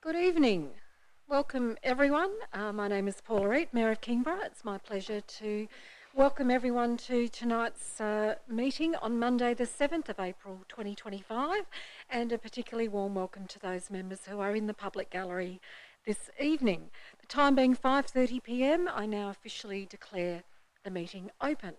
Good evening. Welcome everyone. My name is Paula Reid, Mayor of Kingborough. It's my pleasure to welcome everyone to tonight's meeting on Monday the 7th of April 2025, and a particularly warm welcome to those members who are in the public gallery this evening. The time being 5:30 p.m, I now officially declare the meeting open.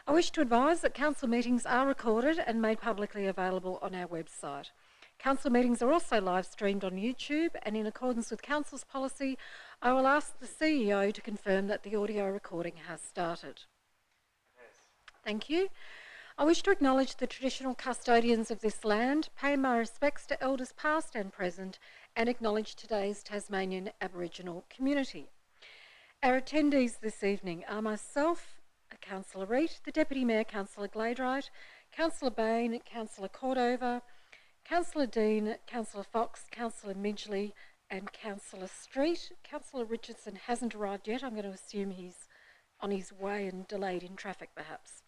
I wish to advise that council meetings are recorded and made publicly available on our website. Council meetings are also live streamed on YouTube, and in accordance with Council's policy, I will ask the CEO to confirm that the audio recording has started. Yes. Thank you. I wish to acknowledge the traditional custodians of this land, pay my respects to elders past and present, and acknowledge today's Tasmanian Aboriginal community. Our attendees this evening are myself, Councillor Reid, the Deputy Mayor, Councillor Gladright, Councillor Bain, Councillor Cordova, Councillor Dean, Councillor Fox, Councillor Midgley and Councillor Street. Councillor Richardson hasn't arrived yet. I'm going to assume he's on his way and delayed in traffic perhaps.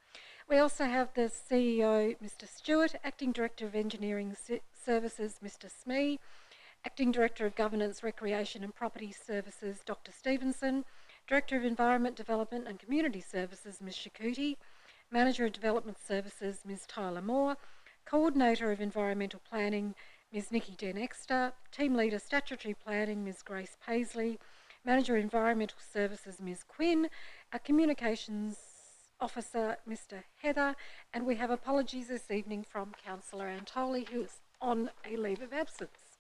We also have the CEO, Mr Stewart, Acting Director of Engineering Services, Mr Smee, Acting Director of Governance, Recreation and Property Services, Dr Stevenson, Director of Environment Development and Community Services, Ms Shakuti, Manager of Development Services, Ms Tyler Moore, Coordinator of Environmental Planning, Ms Nikki Den-Exter, Team Leader Statutory Planning, Ms Grace Paisley, Manager of Environmental Services, Ms Quinn, our Communications Officer, Mr Heather, and we have apologies this evening from Councillor Antoli, who is on a leave of absence.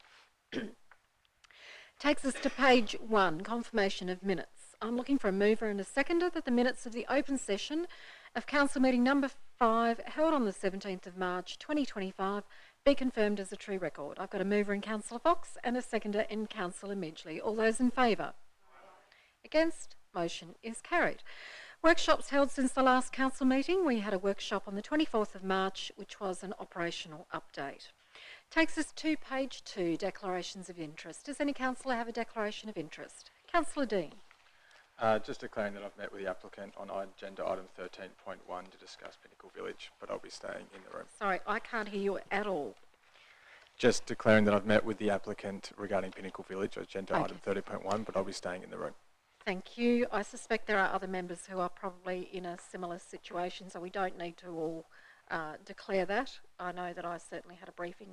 Takes us to page 1, confirmation of minutes. I'm looking for a mover and a seconder that the minutes of the open session of Council meeting number 5, held on the 17th of March 2025, be confirmed as a true record. I've got a mover in Councillor Fox and a seconder in Councillor Midgley. All those in favour? Against? Motion is carried. Workshops held since the last council meeting. We had a workshop on the 24th of March, which was an operational update. Takes us to page 2, declarations of interest. Does any councillor have a declaration of interest? Councillor Dean. Just declaring that I've met with the applicant on agenda item 13.1 to discuss Pinnacle Village, but I'll be staying in the room. Sorry, I can't hear you at all. Just declaring that I've met with the applicant regarding Pinnacle Village, agenda item 30.1, but I'll be staying in the room. Thank you. I suspect there are other members who are probably in a similar situation, so we don't need to all declare that. I know that I certainly had a briefing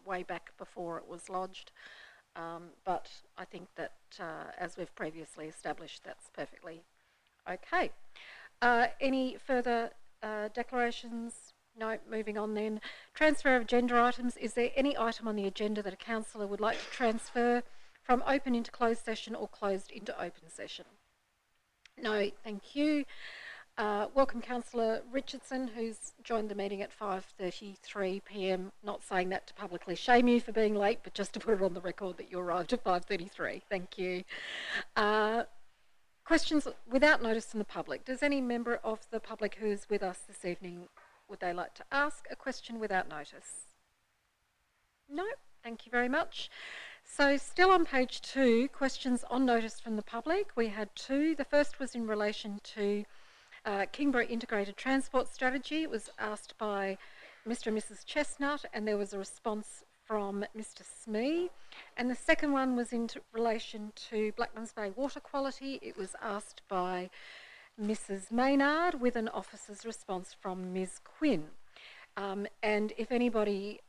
way back before it was lodged. But I think that, as we've previously established, that's perfectly okay. Any further declarations? No, moving on then. Transfer of agenda items. Is there any item on the agenda that a councillor would like to transfer from open into closed session or closed into open session? No, thank you. Welcome Councillor Richardson, who's joined the meeting at 5:33 p.m. Not saying that to publicly shame you for being late, but just to put it on the record that you arrived at 5:33. Thank you. Questions without notice from the public. Does any member of the public who is with us this evening, would they like to ask a question without notice? No, thank you very much. So still on page 2, questions on notice from the public. We had 2. The first was in relation to Kingborough Integrated Transport Strategy. It was asked by Mr and Mrs Chestnut, and there was a response from Mr Smee. And the second one was in relation to Blackmans Bay water quality. It was asked by Mrs Maynard, with an officer's response from Ms Quinn. And if anybody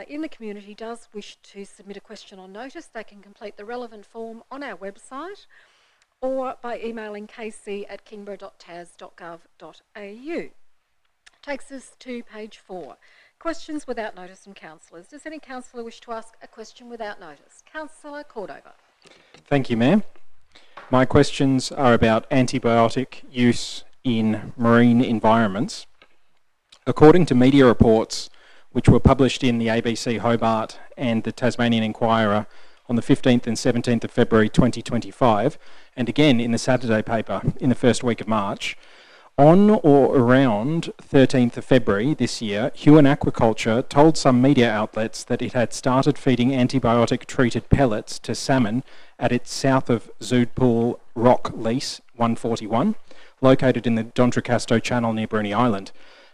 in the community does wish to submit a question on notice, they can complete the relevant form on our website, or by emailing kc@kingborough.tas.gov.au. Takes us to page 4. Questions without notice from councillors. Does any councillor wish to ask a question without notice? Councillor Cordova. Thank you, Mayor. My questions are about antibiotic use in marine environments. According to media reports, which were published in the ABC Hobart and the Tasmanian Inquirer on the 15th and 17th of February 2025, and again in the Saturday paper in the first week of March, on or around 13th of February this year, Huon Aquaculture told some media outlets that it had started feeding antibiotic-treated pellets to salmon at its south of Zoodpool Rock lease 141, located in the D'Entrecasteaux Channel near Bruny Island.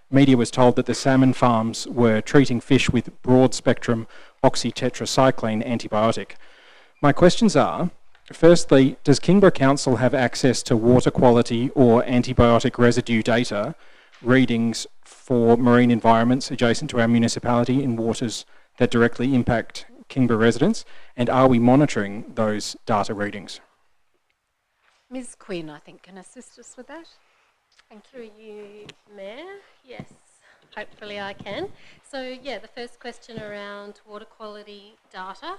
Media was told that the salmon farms were treating fish with broad-spectrum oxytetracycline antibiotic. My questions are, firstly, does Kingborough Council have access to water quality or antibiotic residue data readings for marine environments adjacent to our municipality in waters that directly impact Kingborough residents? And are we monitoring those data readings? Ms Quinn, I think, can assist us with that. Thank you. Through you, Mayor. Yes, hopefully I can. So, yeah, the first question around water quality data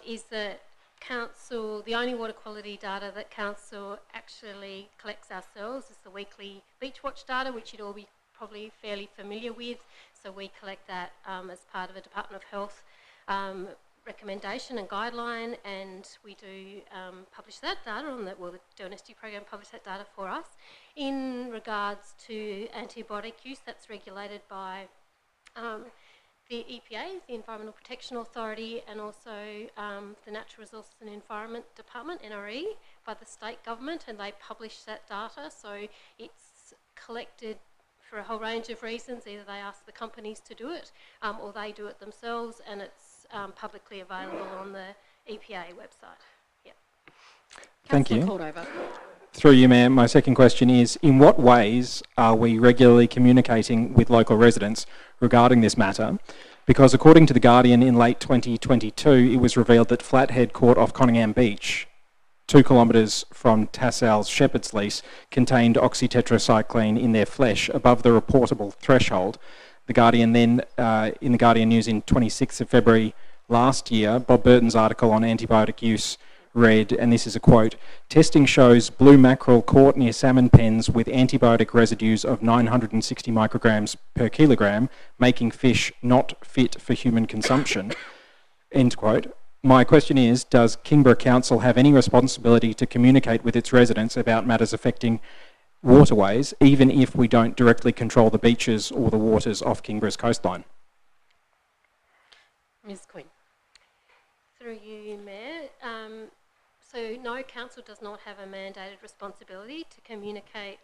is that Council, the only water quality data that Council actually collects ourselves is the weekly Beach Watch data, which you'd all be probably fairly familiar with. So we collect that as part of a Department of Health recommendation and guideline, and we do publish that data on that. Well, the DONESTI program publish that data for us. In regards to antibiotic use, that's regulated by the EPA, the Environmental Protection Authority, and also the Natural Resources and Environment Department, NRE, by the state government, and they publish that data. So it's collected for a whole range of reasons. Either they ask the companies to do it or they do it themselves, and it's publicly available on the EPA website. Yeah. Thank you. Cordova. Through you, Mayor, my second question is, in what ways are we regularly communicating with local residents regarding this matter? Because according to The Guardian, in late 2022, it was revealed that Flathead Court off Conningham Beach, 2 kilometres from Tassale's Shepherd's Lease, contained oxytetracycline in their flesh above the reportable threshold. The Guardian then, in the Guardian News in 26th of February last year, Bob Burton's article on antibiotic use read, and this is a quote, "Testing shows blue mackerel caught near salmon pens with antibiotic residues of 960 micrograms per kilogram, making fish not fit for human consumption." End quote. My question is, does Kingborough Council have any responsibility to communicate with its residents about matters affecting waterways, even if we don't directly control the beaches or the waters off Kingborough's coastline? Ms Quinn. Through you, Mayor. So no, Council does not have a mandated responsibility to communicate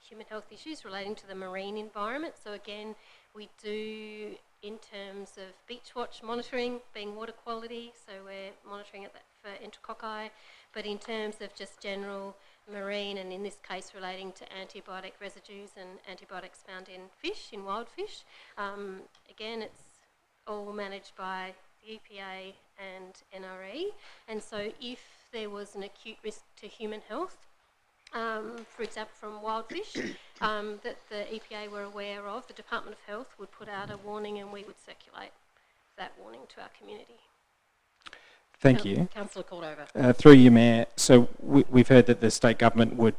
human health issues relating to the marine environment. So again, we do, in terms of beach watch monitoring, being water quality, so we're monitoring it for enterococci, but in terms of just general marine, and in this case relating to antibiotic residues and antibiotics found in fish, in wild fish, again, it's all managed by the EPA and NRE, and so if there was an acute risk to human health, for example from wild fish, that the EPA were aware of, the Department of Health would put out a warning and we would circulate that warning to our community. Thank you. Councillor Cordova. Through you, Mayor. So we've heard that the state government would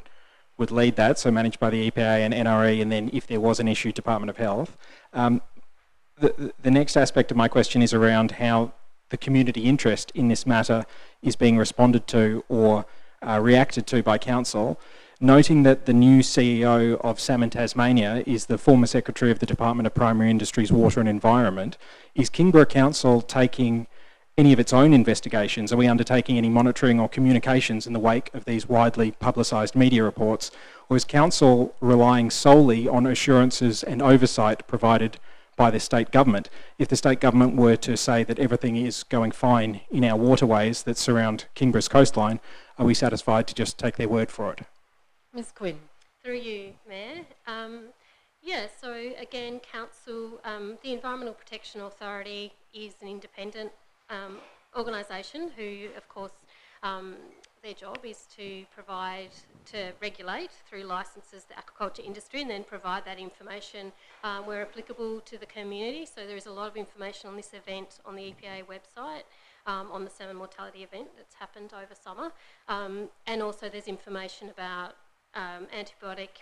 lead that, so managed by the EPA and NRE, and then if there was an issue, Department of Health. The next aspect of my question is around how the community interest in this matter is being responded to or reacted to by Council, noting that the new CEO of Salmon Tasmania is the former Secretary of the Department of Primary Industries, Water and Environment. Is Kingborough Council taking any of its own investigations? Are we undertaking any monitoring or communications in the wake of these widely publicised media reports? Or is Council relying solely on assurances and oversight provided by the state government? If the state government were to say that everything is going fine in our waterways that surround Kingborough's coastline, are we satisfied to just take their word for it? Ms Quinn. Through you, Mayor. Yeah, so again, Council, the Environmental Protection Authority is an independent organisation who, of course, their job is to regulate through licences the aquaculture industry and then provide that information where applicable to the community. So there is a lot of information on this event on the EPA website, on the salmon mortality event that's happened over summer. And also there's information about antibiotics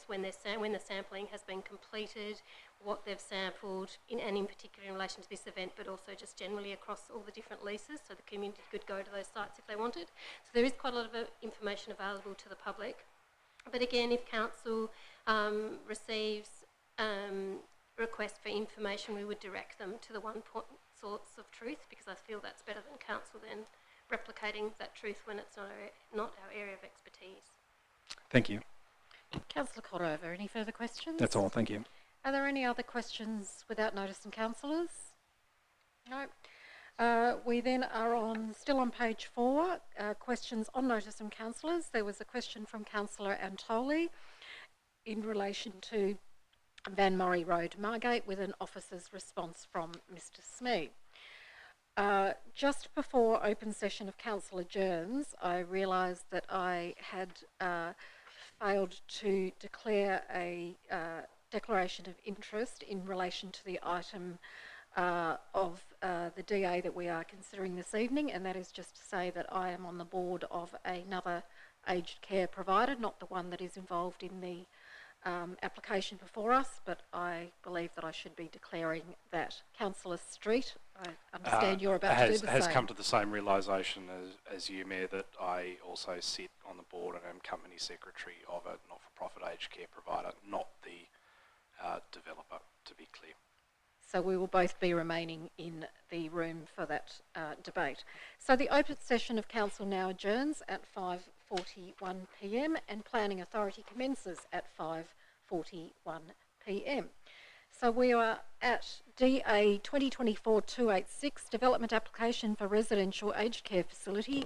when the sampling has been completed, what they've sampled, and in particular in relation to this event, but also just generally across all the different leases, so the community could go to those sites if they wanted. So there is quite a lot of information available to the public. But again, if Council receives requests for information, we would direct them to the one source of truth, because I feel that's better than Council then replicating that truth when it's not our area of expertise. Thank you. Councillor Cordova, any further questions? That's all, thank you. Are there any other questions without notice from councillors? No. We then are still on page 4, questions on notice from councillors. There was a question from Councillor Antoli in relation to Van Murray Road, Margate, with an officer's response from Mr Smee. Just before open session of council adjourns, I realised that I had failed to declare a declaration of interest in relation to the item of the DA that we are considering this evening, and that is just to say that I am on the board of another aged care provider, not the one that is involved in the application before us, but I believe that I should be declaring that. Councillor Street, I understand you're about to do the same. Has come to the same realisation as you, Mayor, that I also sit on the board and am company secretary of a not-for-profit aged care provider, not the developer, to be clear. So we will both be remaining in the room for that debate. So the open session of council now adjourns at 5:41 p.m. and Planning Authority commences at 5:41 p.m. So we are at DA 2024-286, Development Application for Residential Aged Care Facility,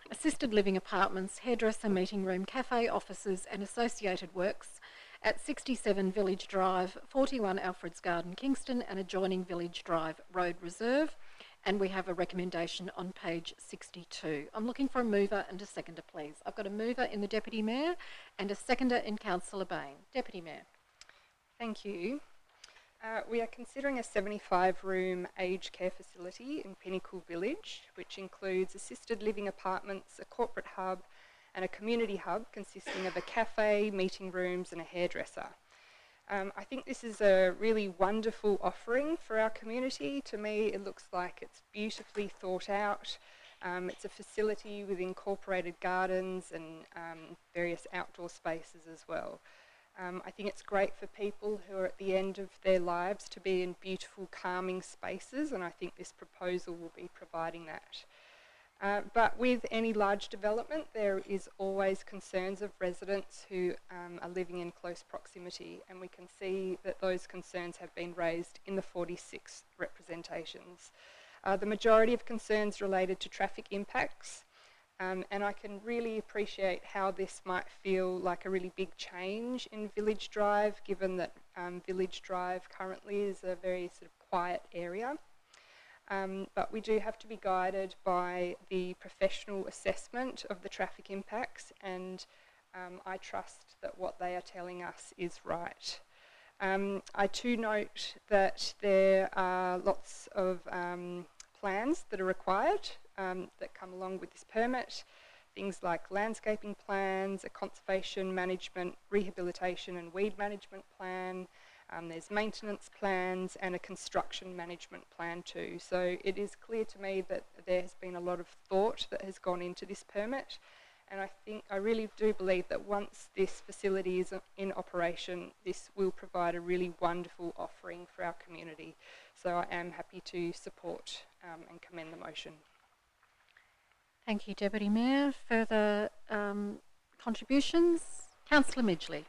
Assisted Living Apartments, Hairdresser, Meeting Room, Cafe, Offices and Associated Works at 67 Village Drive, 41 Alfred's Garden, Kingston, and adjoining Village Drive Road Reserve. And we have a recommendation on page 62. I'm looking for a mover and a seconder, please. I've got a mover in the Deputy Mayor and a seconder in Councillor Bain. Deputy Mayor. Thank you. We are considering a 75-room aged care facility in Pinnacle Village, which includes assisted living apartments, a corporate hub, and a community hub consisting of a cafe, meeting rooms and a hairdresser. I think this is a really wonderful offering for our community. To me, it looks like it's beautifully thought out. It's a facility with incorporated gardens and various outdoor spaces as well. I think it's great for people who are at the end of their lives to be in beautiful, calming spaces, and I think this proposal will be providing that. But with any large development, there is always concerns of residents who are living in close proximity, and we can see that those concerns have been raised in the 46 representations. The majority of concerns related to traffic impacts, and I can really appreciate how this might feel like a really big change in Village Drive, given that Village Drive currently is a very sort of quiet area. But we do have to be guided by the professional assessment of the traffic impacts, and I trust that what they are telling us is right. I too note that there are lots of plans that are required that come along with this permit, things like landscaping plans, a conservation management, rehabilitation and weed management plan. There's maintenance plans and a construction management plan too. So it is clear to me that there has been a lot of thought that has gone into this permit, and I really do believe that once this facility is in operation, this will provide a really wonderful offering for our community. So I am happy to support and commend the motion. Thank you, Deputy Mayor. Further contributions? Councillor Midgley.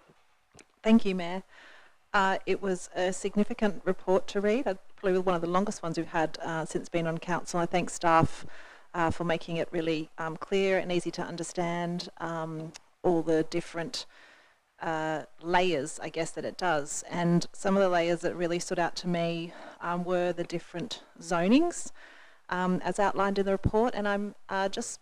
Thank you, Mayor. It was a significant report to read, probably one of the longest ones we've had since being on council. I thank staff for making it really clear and easy to understand all the different layers, I guess, that it does. And some of the layers that really stood out to me were the different zonings as outlined in the report. And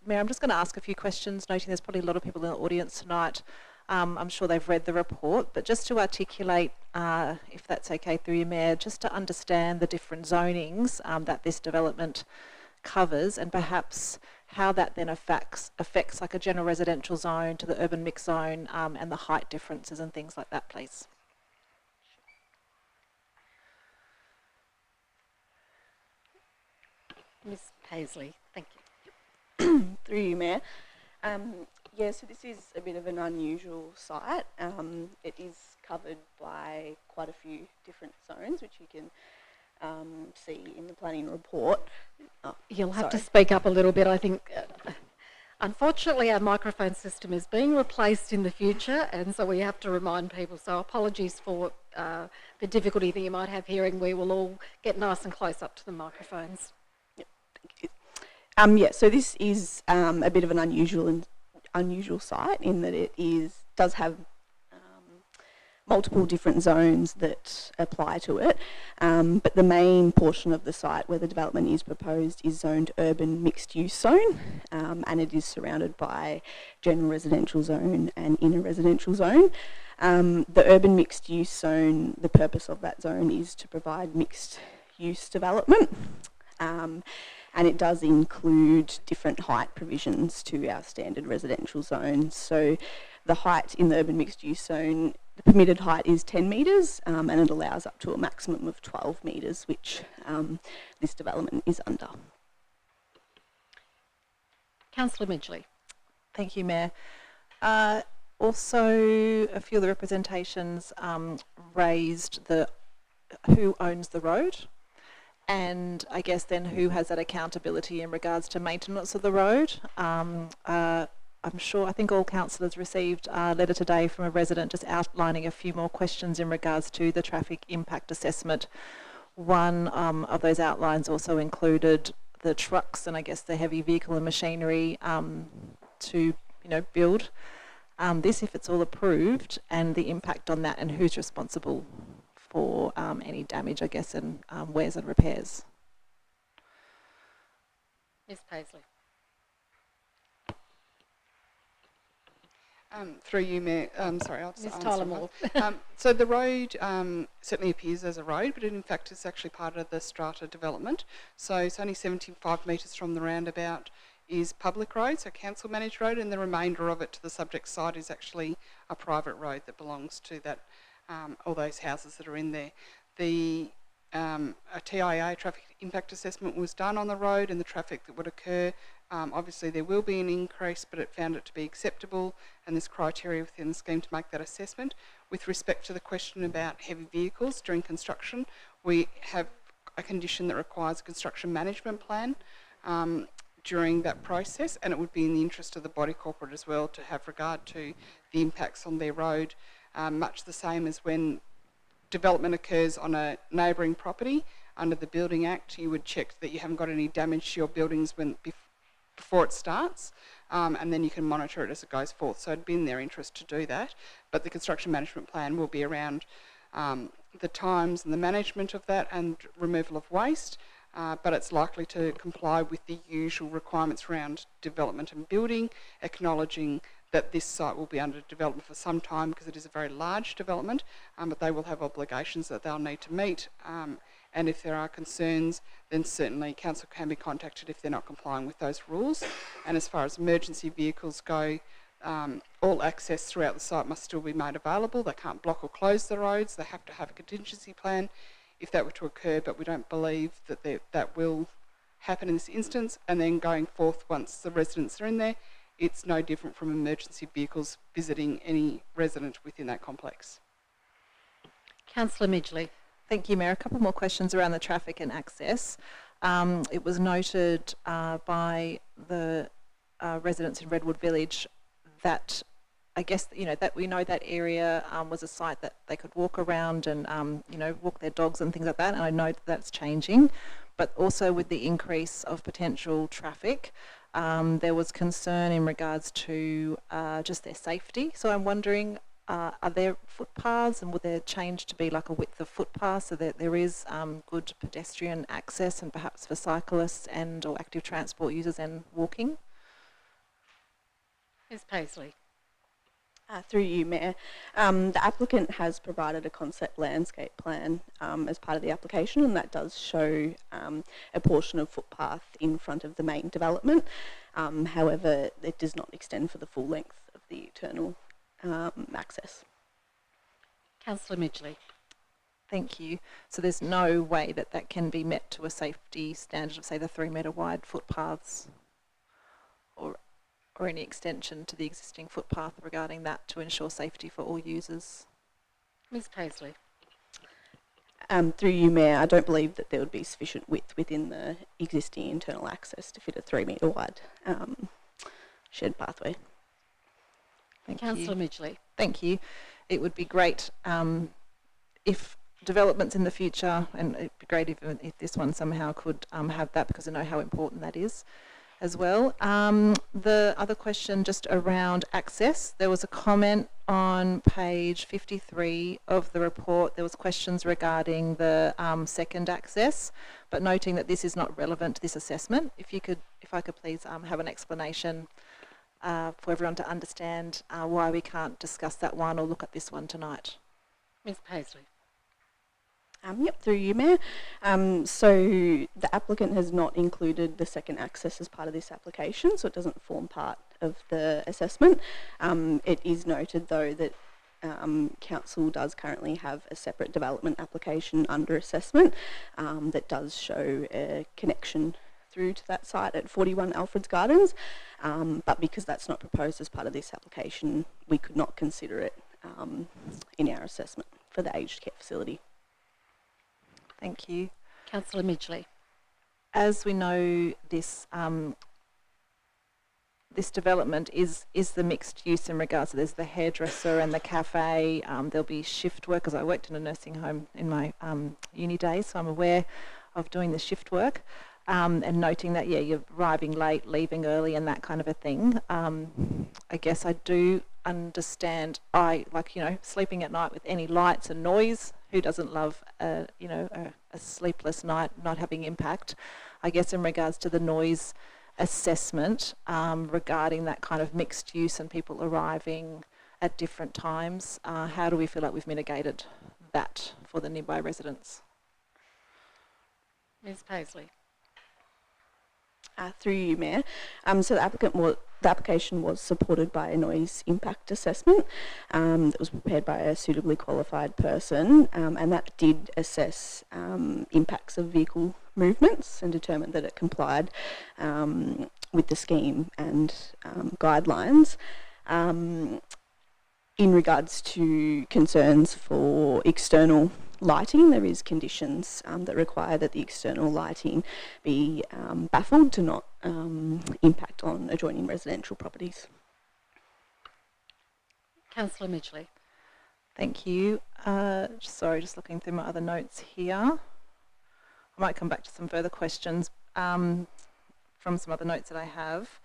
Mayor, I'm just going to ask a few questions, noting there's probably a lot of people in the audience tonight. I'm sure they've read the report, but just to articulate, if that's okay through you, Mayor, just to understand the different zonings that this development covers, and perhaps how that then affects like a general residential zone to the urban mixed zone, and the height differences and things like that, please. Ms Paisley, thank you. Through you, Mayor. Yeah, so this is a bit of an unusual site. It is covered by quite a few different zones, which you can see in the planning report. Oh, You'll have to speak up a little bit, I think. Unfortunately, our microphone system is being replaced in the future, and so we have to remind people. So apologies for the difficulty that you might have hearing. We will all get nice and close up to the microphones. Yep, Yeah, so this is a bit of an unusual site in that it does have multiple different zones that apply to it, but the main portion of the site where the development is proposed is zoned urban mixed-use zone, and it is surrounded by general residential zone and inner residential zone. The urban mixed-use zone, the purpose of that zone is to provide mixed-use development, and it does include different height provisions to our standard residential zones. So the height in the urban mixed-use zone, the permitted height is 10 metres, and it allows up to a maximum of 12 metres, which this development is under. Councillor Midgley. Thank you, Mayor. Also, a few of the representations raised who owns the road, and I guess then who has that accountability in regards to maintenance of the road. I think all councillors received a letter today from a resident just outlining a few more questions in regards to the traffic impact assessment. One of those outlines also included the trucks and I guess the heavy vehicle and machinery to build this, if it's all approved, and the impact on that and who's responsible for any damage, I guess, and wears and repairs. Ms Paisley. Through you, Mayor. Sorry, I'll just Ms answer Tyler Moore. So the road certainly appears as a road, but in fact it's actually part of the strata development. So it's only 75 metres from the roundabout is public road, so council managed road, and the remainder of it to the subject site is actually a private road that belongs to that all those houses that are in there. A TIA, traffic impact assessment, was done on the road and the traffic that would occur. Obviously there will be an increase, but it found it to be acceptable, and there's criteria within the scheme to make that assessment. With respect to the question about heavy vehicles during construction, we have a condition that requires a construction management plan during that process, and it would be in the interest of the body corporate as well to have regard to the impacts on their road, much the same as when development occurs on a neighbouring property. Under the Building Act, you would check that you haven't got any damage to your buildings before it starts, and then you can monitor it as it goes forth. So it'd be in their interest to do that, but the construction management plan will be around the times and the management of that and removal of waste, but it's likely to comply with the usual requirements around development and building, acknowledging that this site will be under development for some time because it is a very large development, but they will have obligations that they'll need to meet, and if there are concerns, then certainly council can be contacted if they're not complying with those rules. And as far as emergency vehicles go, all access throughout the site must still be made available. They can't block or close the roads. They have to have a contingency plan if that were to occur, but we don't believe that that will happen in this instance. And then going forth, once the residents are in there, it's no different from emergency vehicles visiting any resident within that complex. Councillor Midgley. Thank you, Mayor. A couple more questions around the traffic and access. It was noted by the residents in Redwood Village that I guess that we know that area was a site that they could walk around and walk their dogs and things like that, and I know that's changing, but also with the increase of potential traffic, there was concern in regards to just their safety. So I'm wondering, are there footpaths, and would there change to be like a width of footpath so that there is good pedestrian access and perhaps for cyclists and or active transport users and walking? Ms Paisley. Through you, Mayor. The applicant has provided a concept landscape plan as part of the application, and that does show a portion of footpath in front of the main development. However, it does not extend for the full length of the internal access. Councillor Midgley. Thank you. So there's no way that can be met to a safety standard of, say, the 3 metre wide footpaths or any extension to the existing footpath regarding that to ensure safety for all users? Ms Paisley. Through you, Mayor, I don't believe that there would be sufficient width within the existing internal access to fit a 3 metre wide shared pathway. Thank Councillor you. Midgley. Thank you. It would be great if developments in the future, and it'd be great if this one somehow could have that, because I know how important that is. as well. The other question just around access. There was a comment on page 53 of the report. There was questions regarding the second access, but noting that this is not relevant to this assessment. If I could please have an explanation for everyone to understand why we can't discuss that one or look at this one tonight. Ms Paisley. Yep, through you, Mayor. So the applicant has not included the second access as part of this application, so it doesn't form part of the assessment. It is noted, though, that Council does currently have a separate development application under assessment that does show a connection through to that site at 41 Alfred's Gardens, but because that's not proposed as part of this application, we could not consider it in our assessment for the aged care facility. Thank you. Councillor Midgley. As we know, this this development is the mixed use in regards to there's the hairdresser and the cafe. There'll be shift work, because I worked in a nursing home in my uni days, so I'm aware of doing the shift work. And noting that, yeah, you're arriving late, leaving early and that kind of a thing. I guess I do understand, sleeping at night with any lights and noise, who doesn't love, a sleepless night not having impact? I guess in regards to the noise assessment regarding that kind of mixed use and people arriving at different times, how do we feel like we've mitigated that for the nearby residents? Ms Paisley. Through you, Mayor. So the application was supported by a noise impact assessment that was prepared by a suitably qualified person, and that did assess impacts of vehicle movements and determined that it complied with the scheme and guidelines. In regards to concerns for external lighting, there is conditions that require that the external lighting be baffled to not impact on adjoining residential properties. Councillor Midgley. Thank you. Sorry, just looking through my other notes here. I might come back to some further questions from some other notes that I have.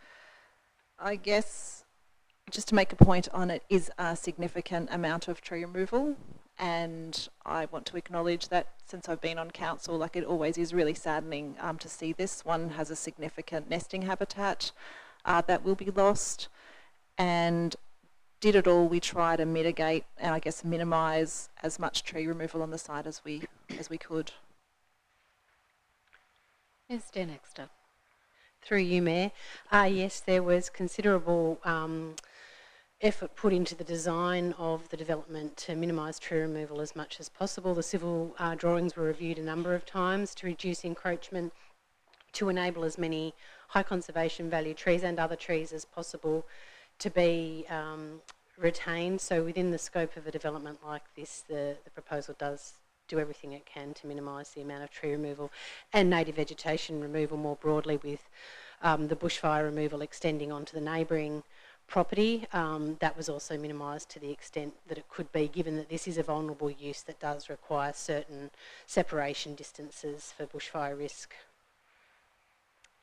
I guess just to make a point on it is a significant amount of tree removal, and I want to acknowledge that since I've been on council, like, it always is really saddening to see this. One has a significant nesting habitat that will be lost, and did it all we try to mitigate and I guess minimise as much tree removal on the site as we could. Ms Denexter. Through you, Mayor. Yes, there was considerable effort put into the design of the development to minimise tree removal as much as possible. The civil drawings were reviewed a number of times to reduce encroachment, to enable as many high conservation value trees and other trees as possible to be retained. So within the scope of a development like this, the proposal does do everything it can to minimise the amount of tree removal and native vegetation removal more broadly, with the bushfire removal extending onto the neighbouring property. That was also minimised to the extent that it could be, given that this is a vulnerable use that does require certain separation distances for bushfire risk.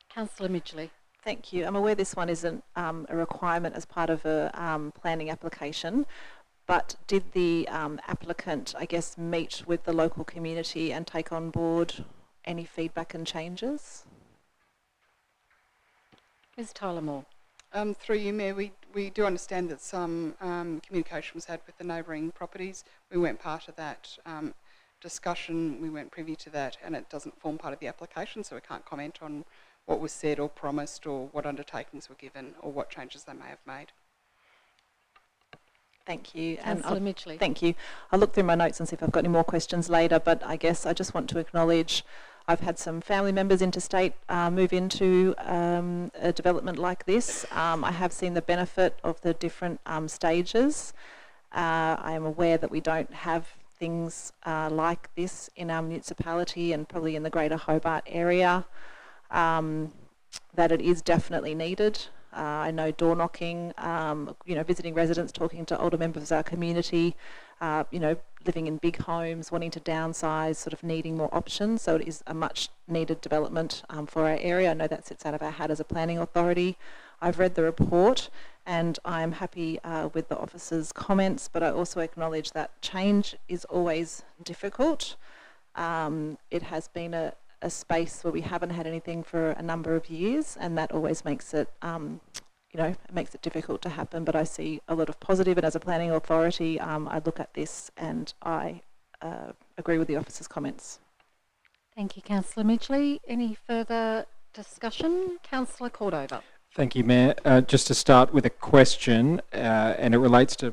Councillor Midgley. Thank you. I'm aware this one isn't a requirement as part of a planning application, but did the applicant, I guess, meet with the local community and take on board any feedback and changes? Ms Tyler Moore. Through you, Mayor, we do understand that some communication was had with the neighbouring properties. We weren't part of that discussion, we weren't privy to that, and it doesn't form part of the application, so we can't comment on what was said or promised or what undertakings were given or what changes they may have made. Thank you. Councillor Midgley. Thank you. I'll look through my notes and see if I've got any more questions later, but I guess I just want to acknowledge I've had some family members interstate move into a development like this. I have seen the benefit of the different stages. I am aware that we don't have things like this in our municipality and probably in the greater Hobart area, that it is definitely needed. I know door knocking, visiting residents, talking to older members of our community, living in big homes, wanting to downsize, sort of needing more options. So it is a much needed development for our area. I know that sits out of our hat as a planning authority. I've read the report and I'm happy with the officer's comments, but I also acknowledge that change is always difficult. It has been a space where we haven't had anything for a number of years, and that always makes it, it makes it difficult to happen. But I see a lot of positive, and as a planning authority, I look at this and I agree with the officer's comments. Thank you, Councillor Midgley. Any further discussion? Councillor Cordover. Thank you, Mayor. Just to start with a question, and it relates to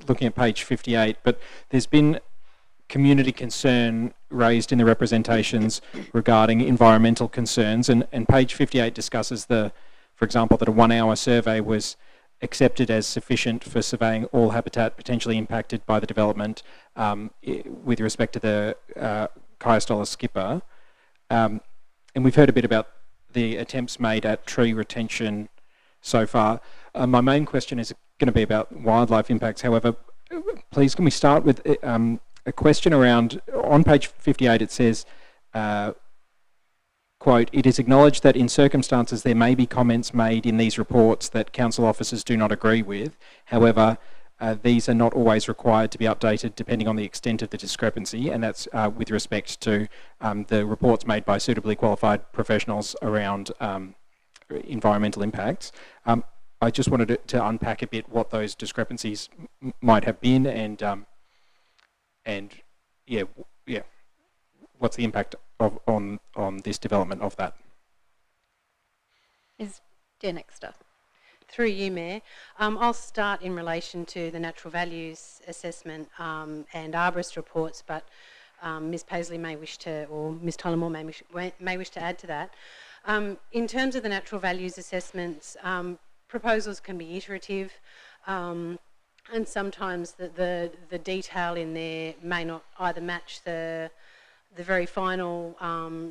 looking at page 58, but there's been community concern raised in the representations regarding environmental concerns, and page 58 discusses for example, that a 1-hour survey was accepted as sufficient for surveying all habitat potentially impacted by the development with respect to the Kaistola skipper. And we've heard a bit about the attempts made at tree retention so far. My main question is going to be about wildlife impacts. However, please can we start with a question around, on page 58 it says, quote, "It is acknowledged that in circumstances there may be comments made in these reports that council officers do not agree with. However, these are not always required to be updated depending on the extent of the discrepancy," and that's with respect to the reports made by suitably qualified professionals around environmental impacts. I just wanted to unpack a bit what those discrepancies might have been, and what's the impact on this development of that. Is Jen Exter. Through you, Mayor. I'll start in relation to the natural values assessment and arborist reports, but Ms Paisley may wish to, or Ms Tullamore may wish to add to that. In terms of the natural values assessments, proposals can be iterative, and sometimes the detail in there may not either match the very final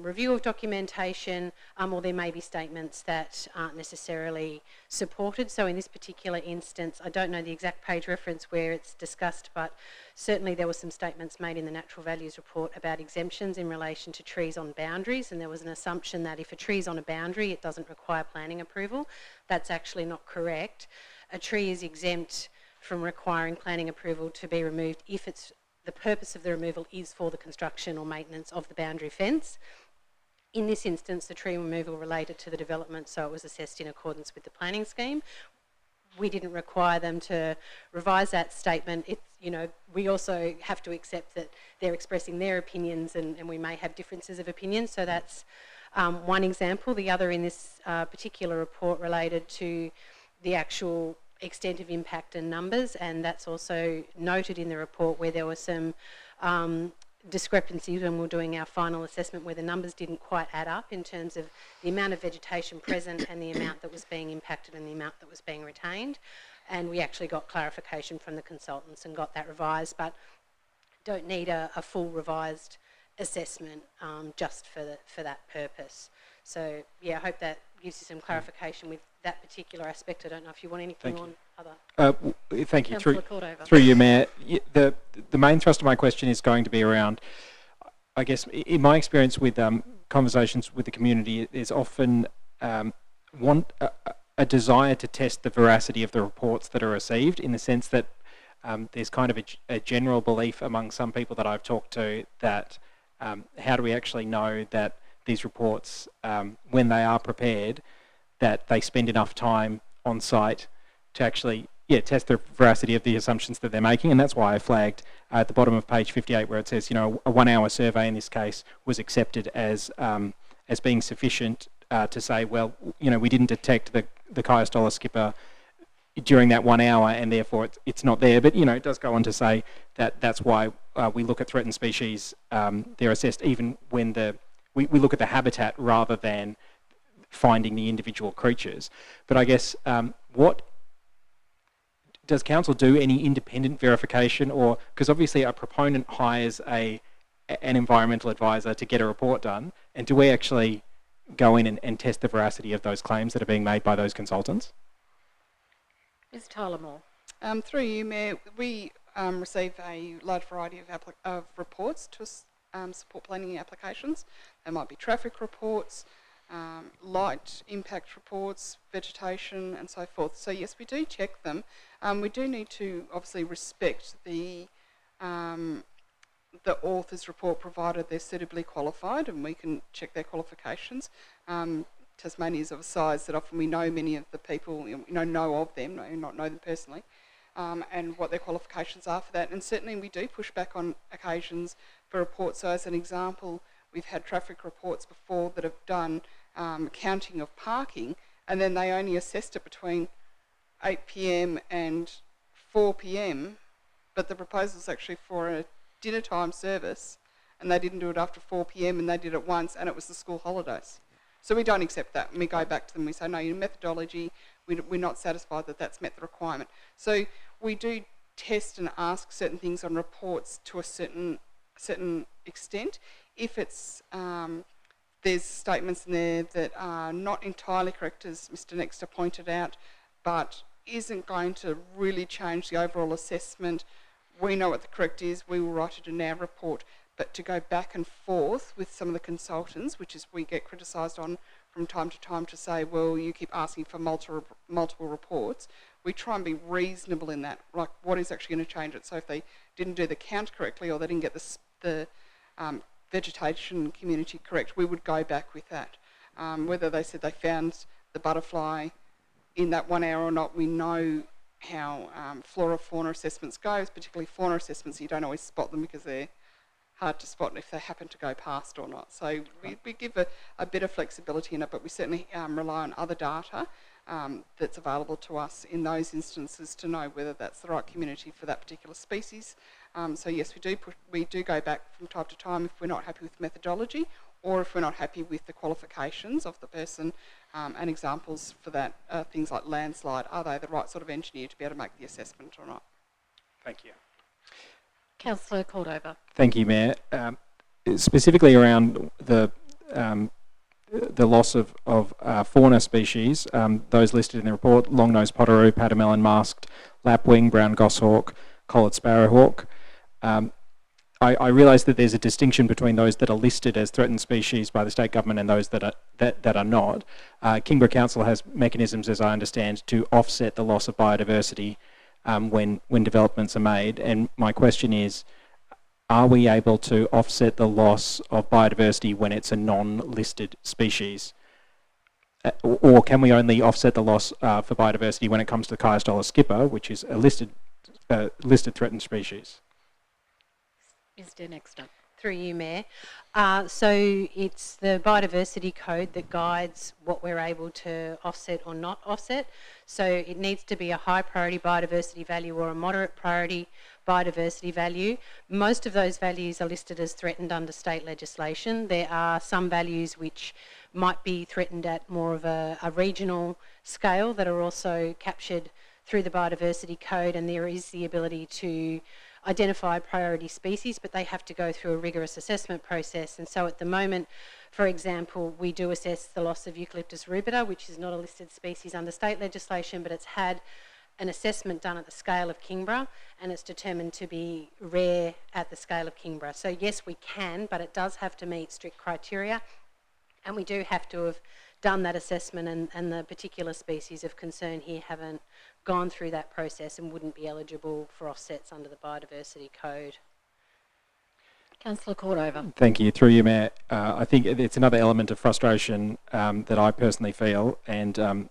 review of documentation, or there may be statements that aren't necessarily supported. So in this particular instance, I don't know the exact page reference where it's discussed, but certainly there were some statements made in the natural values report about exemptions in relation to trees on boundaries, and there was an assumption that if a tree is on a boundary, it doesn't require planning approval. That's actually not correct. A tree is exempt from requiring planning approval to be removed if the purpose of the removal is for the construction or maintenance of the boundary fence. In this instance, the tree removal related to the development, so it was assessed in accordance with the planning scheme. We didn't require them to revise that statement. We also have to accept that they're expressing their opinions, and we may have differences of opinion. So that's one example. The other in this particular report related to the actual extent of impact and numbers, and that's also noted in the report where there were some discrepancies when we were doing our final assessment where the numbers didn't quite add up in terms of the amount of vegetation present and the amount that was being impacted and the amount that was being retained. And we actually got clarification from the consultants and got that revised, but don't need a full revised assessment just for that purpose. So yeah, I hope that gives you some clarification with that particular aspect. I don't know if you want anything on other. Thank you. Through you, Mayor. The main thrust of my question is going to be around, I guess, in my experience with conversations with the community, there's often a desire to test the veracity of the reports that are received, in the sense that there's kind of a general belief among some people that I've talked to that how do we actually know that these reports, when they are prepared, that they spend enough time on site to actually test the veracity of the assumptions that they're making. And that's why I flagged at the bottom of page 58 where it says, a 1-hour survey in this case was accepted as being sufficient to say, well, we didn't detect the Kaistola skipper during that 1 hour, and therefore it's not there. But it does go on to say that that's why we look at threatened species. They're assessed even when we look at the habitat rather than finding the individual creatures. But I guess what does council do? Any independent verification, or because obviously a proponent hires an environmental advisor to get a report done, and do we actually go in and test the veracity of those claims that are being made by those consultants? Ms Tullamore. Through you, Mayor, we receive a large variety of reports to support planning applications. They might be traffic reports, light impact reports, vegetation and so forth. So yes, we do check them. We do need to obviously respect the author's report provided they're suitably qualified, and we can check their qualifications. Tasmania is of a size that often we know many of the people, know of them, not know them personally, and what their qualifications are for that. And certainly we do push back on occasions for reports. So as an example, we've had traffic reports before that have done counting of parking, and then they only assessed it between 8 p.m. and 4 p.m, but the proposal's actually for a dinner time service, and they didn't do it after 4 p.m, and they did it once, and it was the school holidays. So we don't accept that, and we go back to them. We say, no, your methodology, we're not satisfied that that's met the requirement. So we do test and ask certain things on reports to a certain extent. If it's there's statements in there that are not entirely correct, as Mr. Nexter pointed out, but isn't going to really change the overall assessment, we know what the correct is, we will write it in our report. But to go back and forth with some of the consultants, which is we get criticised on from time to time to say, well, you keep asking for multiple reports, we try and be reasonable in that, like what is actually going to change it. So if they didn't do the count correctly, or they didn't get the vegetation community correct, we would go back with that. Whether they said they found the butterfly in that 1 hour or not, we know how flora fauna assessments go, particularly fauna assessments. You don't always spot them because they're hard to spot if they happen to go past or not. So we give a bit of flexibility in it, but we certainly rely on other data that's available to us in those instances to know whether that's the right community for that particular species. So yes, we do go back from time to time if we're not happy with methodology, or if we're not happy with the qualifications of the person. And examples for that are things like landslide. Are they the right sort of engineer to be able to make the assessment or not? Thank you. Councillor Cordova. Thank you, Mayor. Specifically around the loss of fauna species, those listed in the report: long-nosed potteroo, pademelon masked, lapwing, brown goshawk, collared sparrowhawk. I realise that there's a distinction between those that are listed as threatened species by the state government and those that are not. Kingborough Council has mechanisms, as I understand, to offset the loss of biodiversity when developments are made. And my question is, are we able to offset the loss of biodiversity when it's a non-listed species? Or can we only offset the loss for biodiversity when it comes to the Kaiastola skipper, which is a listed threatened species? Mr. Nexter. Through you, Mayor. So it's the biodiversity code that guides what we're able to offset or not offset. So it needs to be a high priority biodiversity value or a moderate priority biodiversity value. Most of those values are listed as threatened under state legislation. There are some values which might be threatened at more of a regional scale that are also captured through the biodiversity code, and there is the ability to identify priority species, but they have to go through a rigorous assessment process. And so at the moment, for example, we do assess the loss of Eucalyptus rubida, which is not a listed species under state legislation, but it's had an assessment done at the scale of Kingborough, and it's determined to be rare at the scale of Kingborough. So yes, we can, but it does have to meet strict criteria, and we do have to have done that assessment, and the particular species of concern here haven't gone through that process and wouldn't be eligible for offsets under the biodiversity code. Councillor Cordova. Thank you. Through you, Mayor. I think it's another element of frustration that I personally feel, and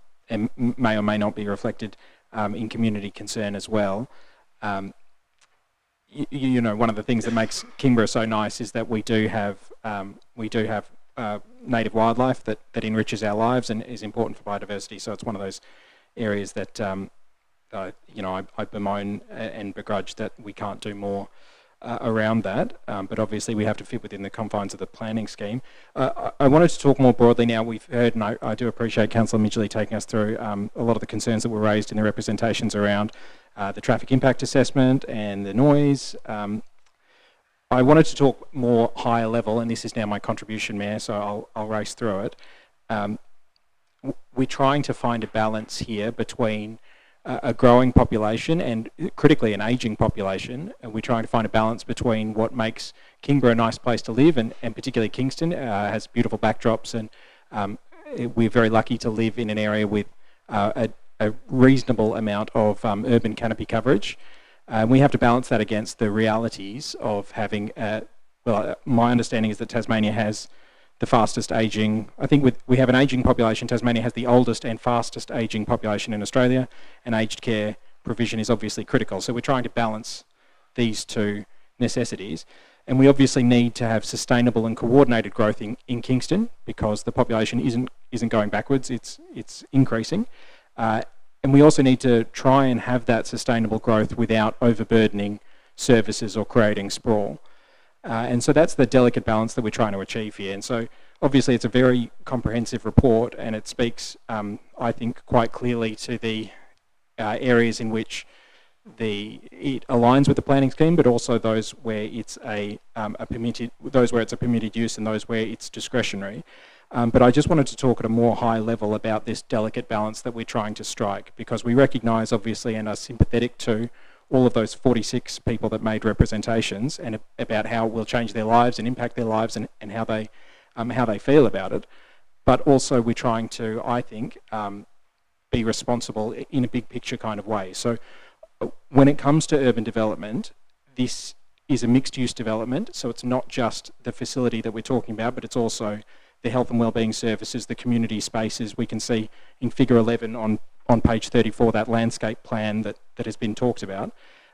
may or may not be reflected in community concern as well. You know, one of the things that makes Kingborough so nice is that we do have native wildlife that enriches our lives and is important for biodiversity. So it's one of those areas that I bemoan and begrudge that we can't do more around that, but obviously we have to fit within the confines of the planning scheme. I wanted to talk more broadly now. We've heard, and I do appreciate Councillor Midgley taking us through a lot of the concerns that were raised in the representations around the traffic impact assessment and the noise. I wanted to talk more higher level, and this is now my contribution, Mayor, so I'll race through it. We're trying to find a balance here between a growing population and critically an ageing population, and we're trying to find a balance between what makes Kingborough a nice place to live, and particularly Kingston has beautiful backdrops, and we're very lucky to live in an area with a reasonable amount of urban canopy coverage. We have to balance that against the realities of having, my understanding is that Tasmania has the fastest ageing, I think we have an ageing population. Tasmania has the oldest and fastest ageing population in Australia, and aged care provision is obviously critical. So we're trying to balance these two necessities. And we obviously need to have sustainable and coordinated growth in Kingston, because the population isn't going backwards, it's increasing. And we also need to try and have that sustainable growth without overburdening services or creating sprawl. And so that's the delicate balance that we're trying to achieve here. And so obviously it's a very comprehensive report, and it speaks, I think, quite clearly to the areas in which it aligns with the planning scheme, but also those where it's a permitted use and those where it's discretionary. But I just wanted to talk at a more high level about this delicate balance that we're trying to strike, because we recognise, obviously, and are sympathetic to all of those 46 people that made representations and about how it will change their lives and impact their lives and how they feel about it. But also we're trying to, I think, be responsible in a big picture kind of way. So when it comes to urban development, this is a mixed use development. So it's not just the facility that we're talking about, but it's also the health and wellbeing services, the community spaces. We can see in figure 11 on page 34, that landscape plan that has been talked about,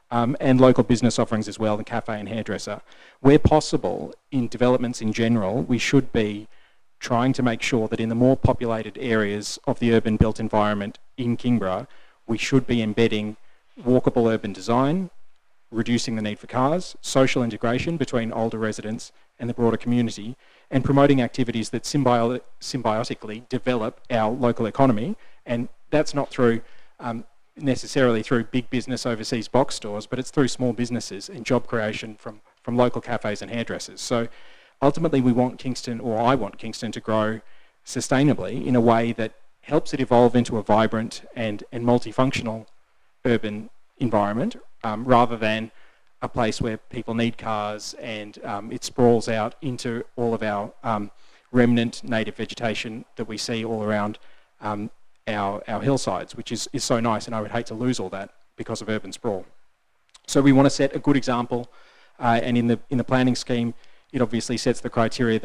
and local business offerings as well, the cafe and hairdresser. Where possible, in developments in general, we should be trying to make sure that in the more populated areas of the urban built environment in Kingborough, we should be embedding walkable urban design, reducing the need for cars, social integration between older residents and the broader community, and promoting activities that symbiotically develop our local economy. And that's not through necessarily through big business overseas box stores, but it's through small businesses and job creation from local cafes and hairdressers. So ultimately we want Kingston, or I want Kingston, to grow sustainably in a way that helps it evolve into a vibrant and multifunctional urban environment, rather than a place where people need cars and it sprawls out into all of our remnant native vegetation that we see all around our hillsides, which is so nice, and I would hate to lose all that because of urban sprawl. So we want to set a good example, and in the planning scheme, it obviously sets the criteria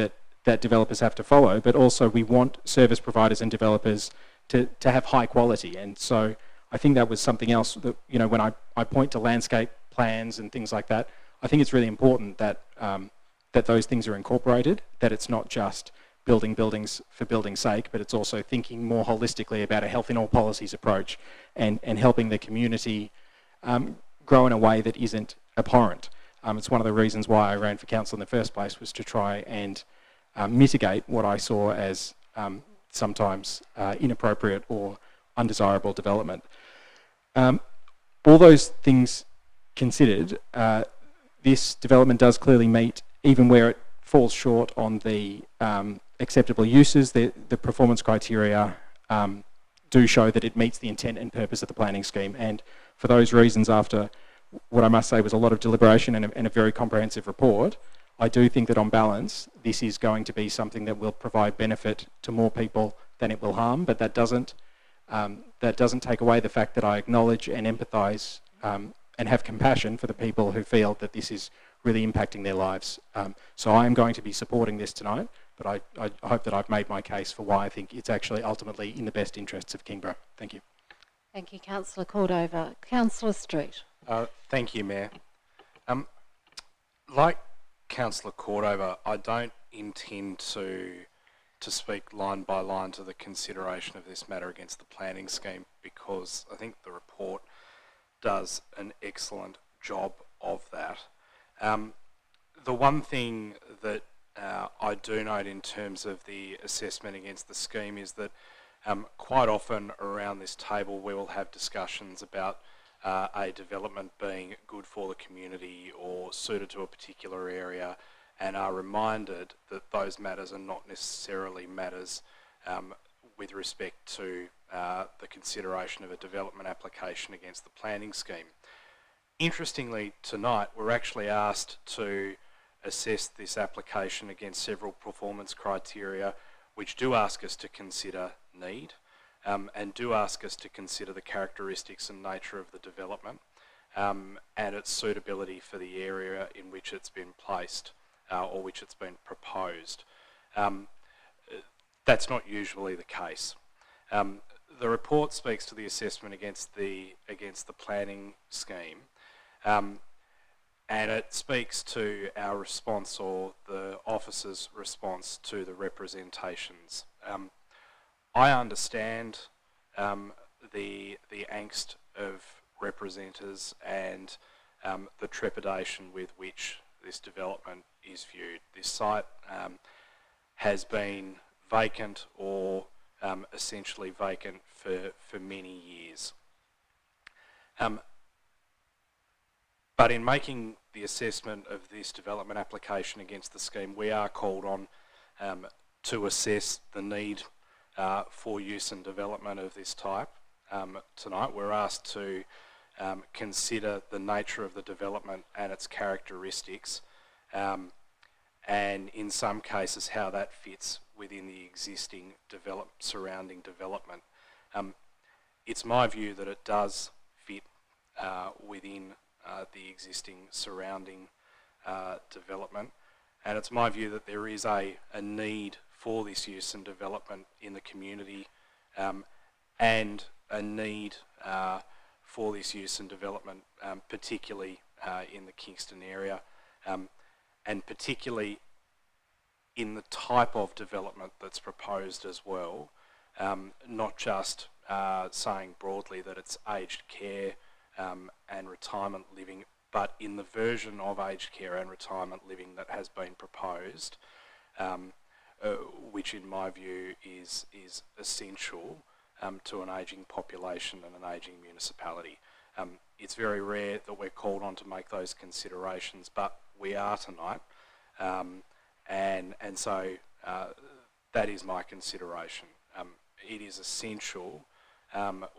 that developers have to follow, but also we want service providers and developers to have high quality. And so I think that was something else that, when I point to landscape plans and things like that, I think it's really important that that those things are incorporated, that it's not just building buildings for building's sake, but it's also thinking more holistically about a health in all policies approach and helping the community grow in a way that isn't abhorrent. It's one of the reasons why I ran for council in the first place, was to try and mitigate what I saw as sometimes inappropriate or undesirable development. All those things considered, this development does clearly meet, even where it falls short on the acceptable uses, the performance criteria do show that it meets the intent and purpose of the planning scheme. And for those reasons, after what I must say was a lot of deliberation and a very comprehensive report, I do think that on balance, this is going to be something that will provide benefit to more people than it will harm, but that doesn't take away the fact that I acknowledge and empathise and have compassion for the people who feel that this is really impacting their lives. So I am going to be supporting this tonight, but I hope that I've made my case for why I think it's actually ultimately in the best interests of Kingborough. Thank you. Thank you, Councillor Cordova. Councillor Street. Thank you, Mayor. Like Councillor Cordova, I don't intend to speak line by line to the consideration of this matter against the planning scheme, because I think the report does an excellent job of that. The one thing that I do note in terms of the assessment against the scheme is that quite often around this table we will have discussions about a development being good for the community or suited to a particular area, and are reminded that those matters are not necessarily matters with respect to the consideration of a development application against the planning scheme. Interestingly, tonight we're actually asked to assess this application against several performance criteria which do ask us to consider need and do ask us to consider the characteristics and nature of the development and its suitability for the area in which it's been placed or which it's been proposed. That's not usually the case. The report speaks to the assessment against the planning scheme, and it speaks to our response or the officer's response to the representations. I understand the angst of representatives and the trepidation with which this development is viewed. This site has been vacant or essentially vacant for many years. But in making the assessment of this development application against the scheme, we are called on to assess the need for use and development of this type. Tonight we're asked to consider the nature of the development and its characteristics, and in some cases how that fits within the existing surrounding development. It's my view that it does fit within the existing surrounding development, and it's my view that there is a need for this use and development in the community, and a need for this use and development particularly in the Kingston area, and particularly in the type of development that's proposed as well, not just saying broadly that it's aged care and retirement living, but in the version of aged care and retirement living that has been proposed, which in my view is essential to an ageing population and an ageing municipality. It's very rare that we're called on to make those considerations, but we are tonight, and so that is my consideration. It is essential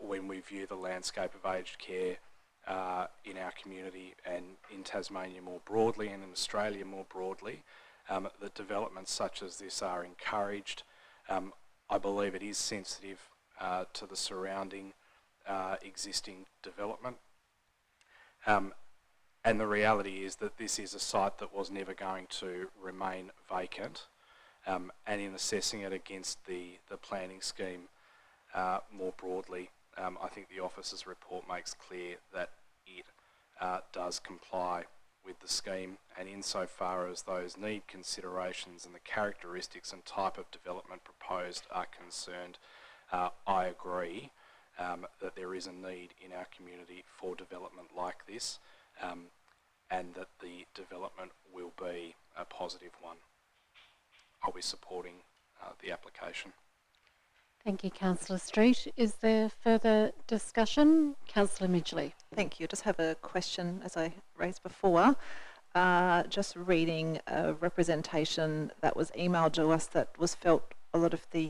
when we view the landscape of aged care in our community and in Tasmania more broadly and in Australia more broadly, that developments such as this are encouraged. I believe it is sensitive to the surrounding existing development. And the reality is that this is a site that was never going to remain vacant, and in assessing it against the planning scheme more broadly, I think the officer's report makes clear that it does comply with the scheme, and insofar as those need considerations and the characteristics and type of development proposed are concerned, I agree that there is a need in our community for development like this, and that the development will be a positive one. I'll be supporting the application. Thank you, Councillor Street. Is there further discussion? Councillor Midgley. Thank you. Just have a question, as I raised before. Just reading a representation that was emailed to us that was felt a lot of the,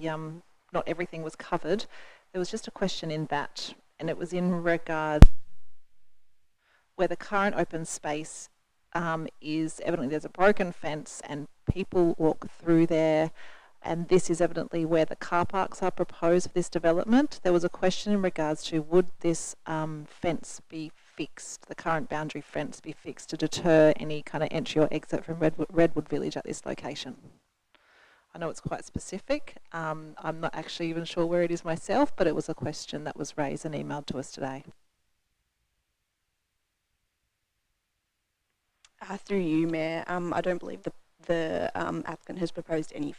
not everything was covered. There was just a question in that, and it was in regard where the current open space is evidently there's a broken fence and people walk through there, and this is evidently where the car parks are proposed for this development. There was a question in regards to would this fence be fixed, the current boundary fence be fixed to deter any kind of entry or exit from Redwood Village at this location. I know it's quite specific. I'm not actually even sure where it is myself, but it was a question that was raised and emailed to us today. Through you, Mayor, I don't believe the applicant has proposed any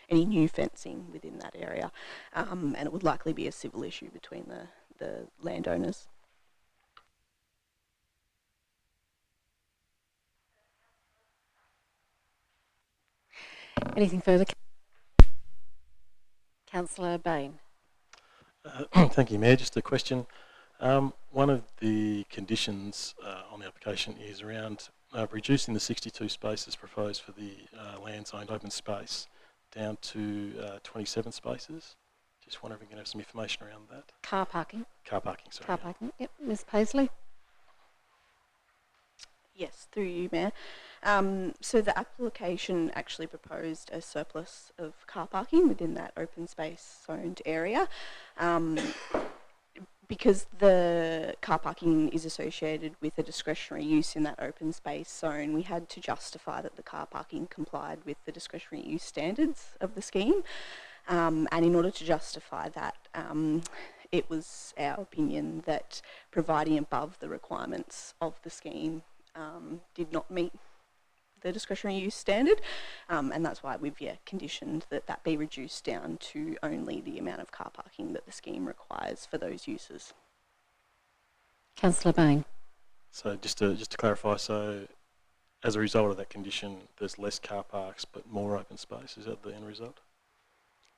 new fencing within that area, and it would likely be a civil issue between the landowners. Anything further? Councillor Bain. Thank you, Mayor. Just a question. One of the conditions on the application is around reducing the 62 spaces proposed for the land zoned open space down to 27 spaces. Just wondering if we can have some information around that. Car parking. Car parking, sorry. Car parking. Yep. Ms. Paisley. Yes, through you, Mayor. So the application actually proposed a surplus of car parking within that open space zoned area. Because the car parking is associated with a discretionary use in that open space zone, we had to justify that the car parking complied with the discretionary use standards of the scheme. And in order to justify that, it was our opinion that providing above the requirements of the scheme did not meet the discretionary use standard, and that's why we've conditioned that be reduced down to only the amount of car parking that the scheme requires for those uses. Councillor Bain. So just to clarify, so as a result of that condition, there's less car parks but more open space. Is that the end result?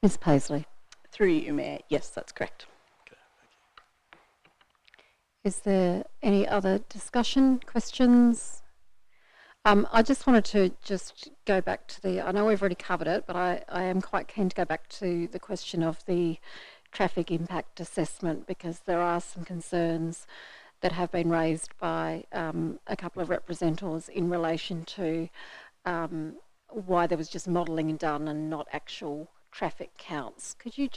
Ms. Paisley. Through you, Mayor. Yes, that's correct. Okay, thank you. Is there any other discussion, questions? I just wanted to go back to I know we've already covered it, but I am quite keen to go back to the question of the traffic impact assessment, because there are some concerns that have been raised by a couple of representatives in relation to why there was just modelling done and not actual traffic counts. Could you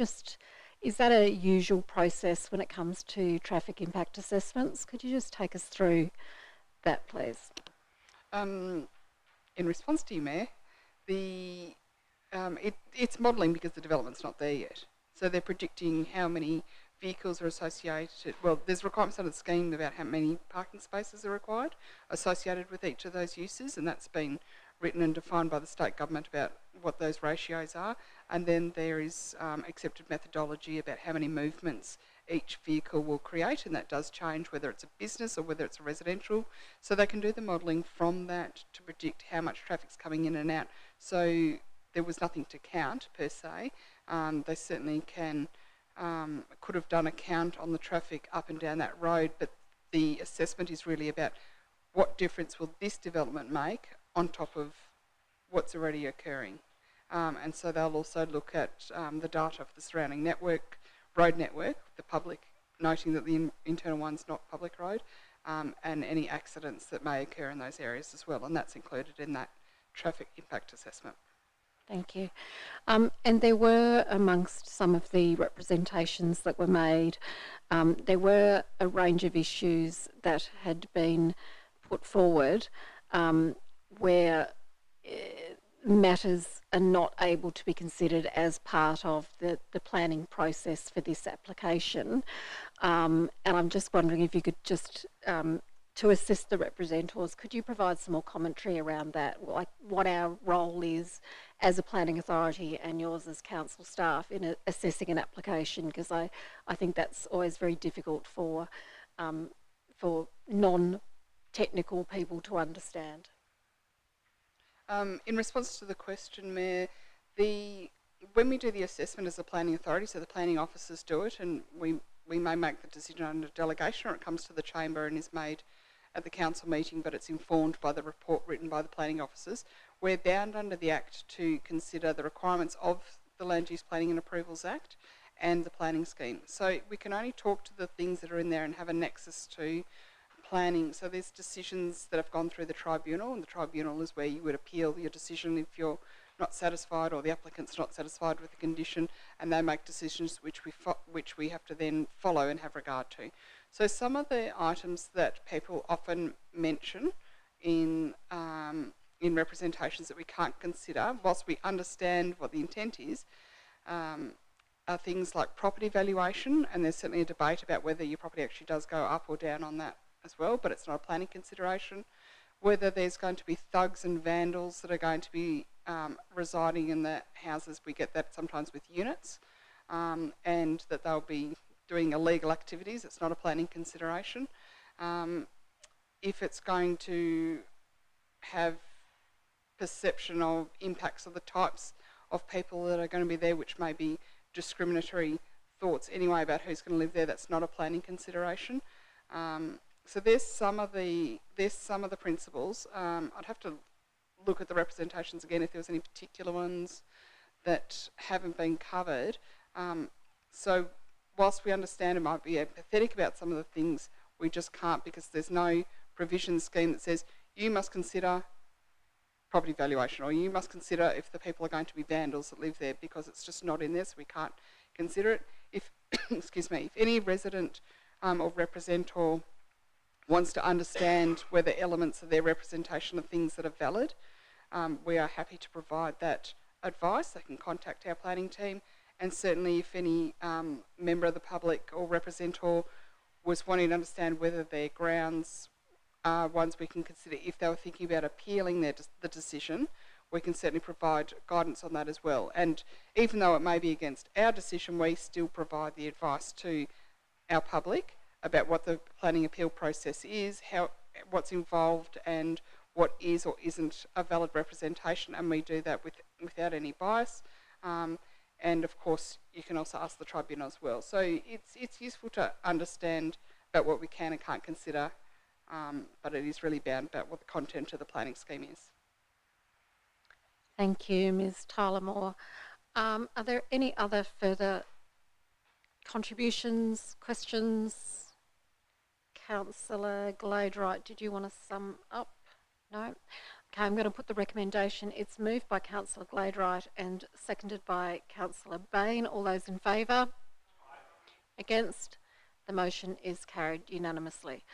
is that a usual process when it comes to traffic impact assessments? Could you just take us through that, please? In response to you, Mayor, it's modelling because the development's not there yet. So they're predicting how many vehicles are associated. Well, there's requirements under the scheme about how many parking spaces are required associated with each of those uses, and that's been written and defined by the state government about what those ratios are. And then there is accepted methodology about how many movements each vehicle will create, and that does change whether it's a business or whether it's a residential. So they can do the modelling from that to predict how much traffic's coming in and out. So there was nothing to count per se. They certainly could have done a count on the traffic up and down that road, but the assessment is really about what difference will this development make on top of what's already occurring. And so they'll also look at the data of the surrounding road network, the public, noting that the internal one's not public road, and any accidents that may occur in those areas as well, and that's included in that traffic impact assessment. Thank you. And there were, amongst some of the representations that were made, there were a range of issues that had been put forward where matters are not able to be considered as part of the planning process for this application. And I'm just wondering if you could just, to assist the representatives, could you provide some more commentary around that, like what our role is as a planning authority and yours as council staff in assessing an application, because I think that's always very difficult for non-technical people to understand. In response to the question, Mayor, when we do the assessment as a planning authority, so the planning officers do it, and we may make the decision under delegation, or it comes to the chamber and is made at the council meeting, but it's informed by the report written by the planning officers. We're bound under the Act to consider the requirements of the Land Use Planning and Approvals Act and the planning scheme. So we can only talk to the things that are in there and have a nexus to planning. So there's decisions that have gone through the tribunal, and the tribunal is where you would appeal your decision if you're not satisfied or the applicant's not satisfied with the condition, and they make decisions which we have to then follow and have regard to. So some of the items that people often mention in representations that we can't consider, whilst we understand what the intent is, are things like property valuation, and there's certainly a debate about whether your property actually does go up or down on that as well, but it's not a planning consideration. Whether there's going to be thugs and vandals that are going to be residing in the houses, we get that sometimes with units, and that they'll be doing illegal activities, it's not a planning consideration. If it's going to have perception of impacts of the types of people that are going to be there, which may be discriminatory thoughts anyway about who's going to live there, that's not a planning consideration. So there's some of the principles. I'd have to look at the representations again if there was any particular ones that haven't been covered. So whilst we understand and might be empathetic about some of the things, we just can't, because there's no provision scheme that says you must consider property valuation, or you must consider if the people are going to be vandals that live there, because it's just not in there, so we can't consider it. If excuse me, if any resident or representative wants to understand whether elements of their representation are things that are valid, we are happy to provide that advice. They can contact our planning team, and certainly if any member of the public or representative was wanting to understand whether their grounds are ones we can consider if they were thinking about appealing the decision, we can certainly provide guidance on that as well. And even though it may be against our decision, we still provide the advice to our public about what the planning appeal process is, what's involved, and what is or isn't a valid representation, and we do that without any bias. And of course, you can also ask the tribunal as well. So it's useful to understand about what we can and can't consider, but it is really bound about what the content of the planning scheme is. Thank you, Ms. Tyler Moore. Are there any other further contributions, questions? Councillor Glade-Wright, did you want to sum up? No? Okay, I'm going to put the recommendation. It's moved by Councillor Glade-Wright and seconded by Councillor Bain. All those in favour? Against? The motion is carried unanimously.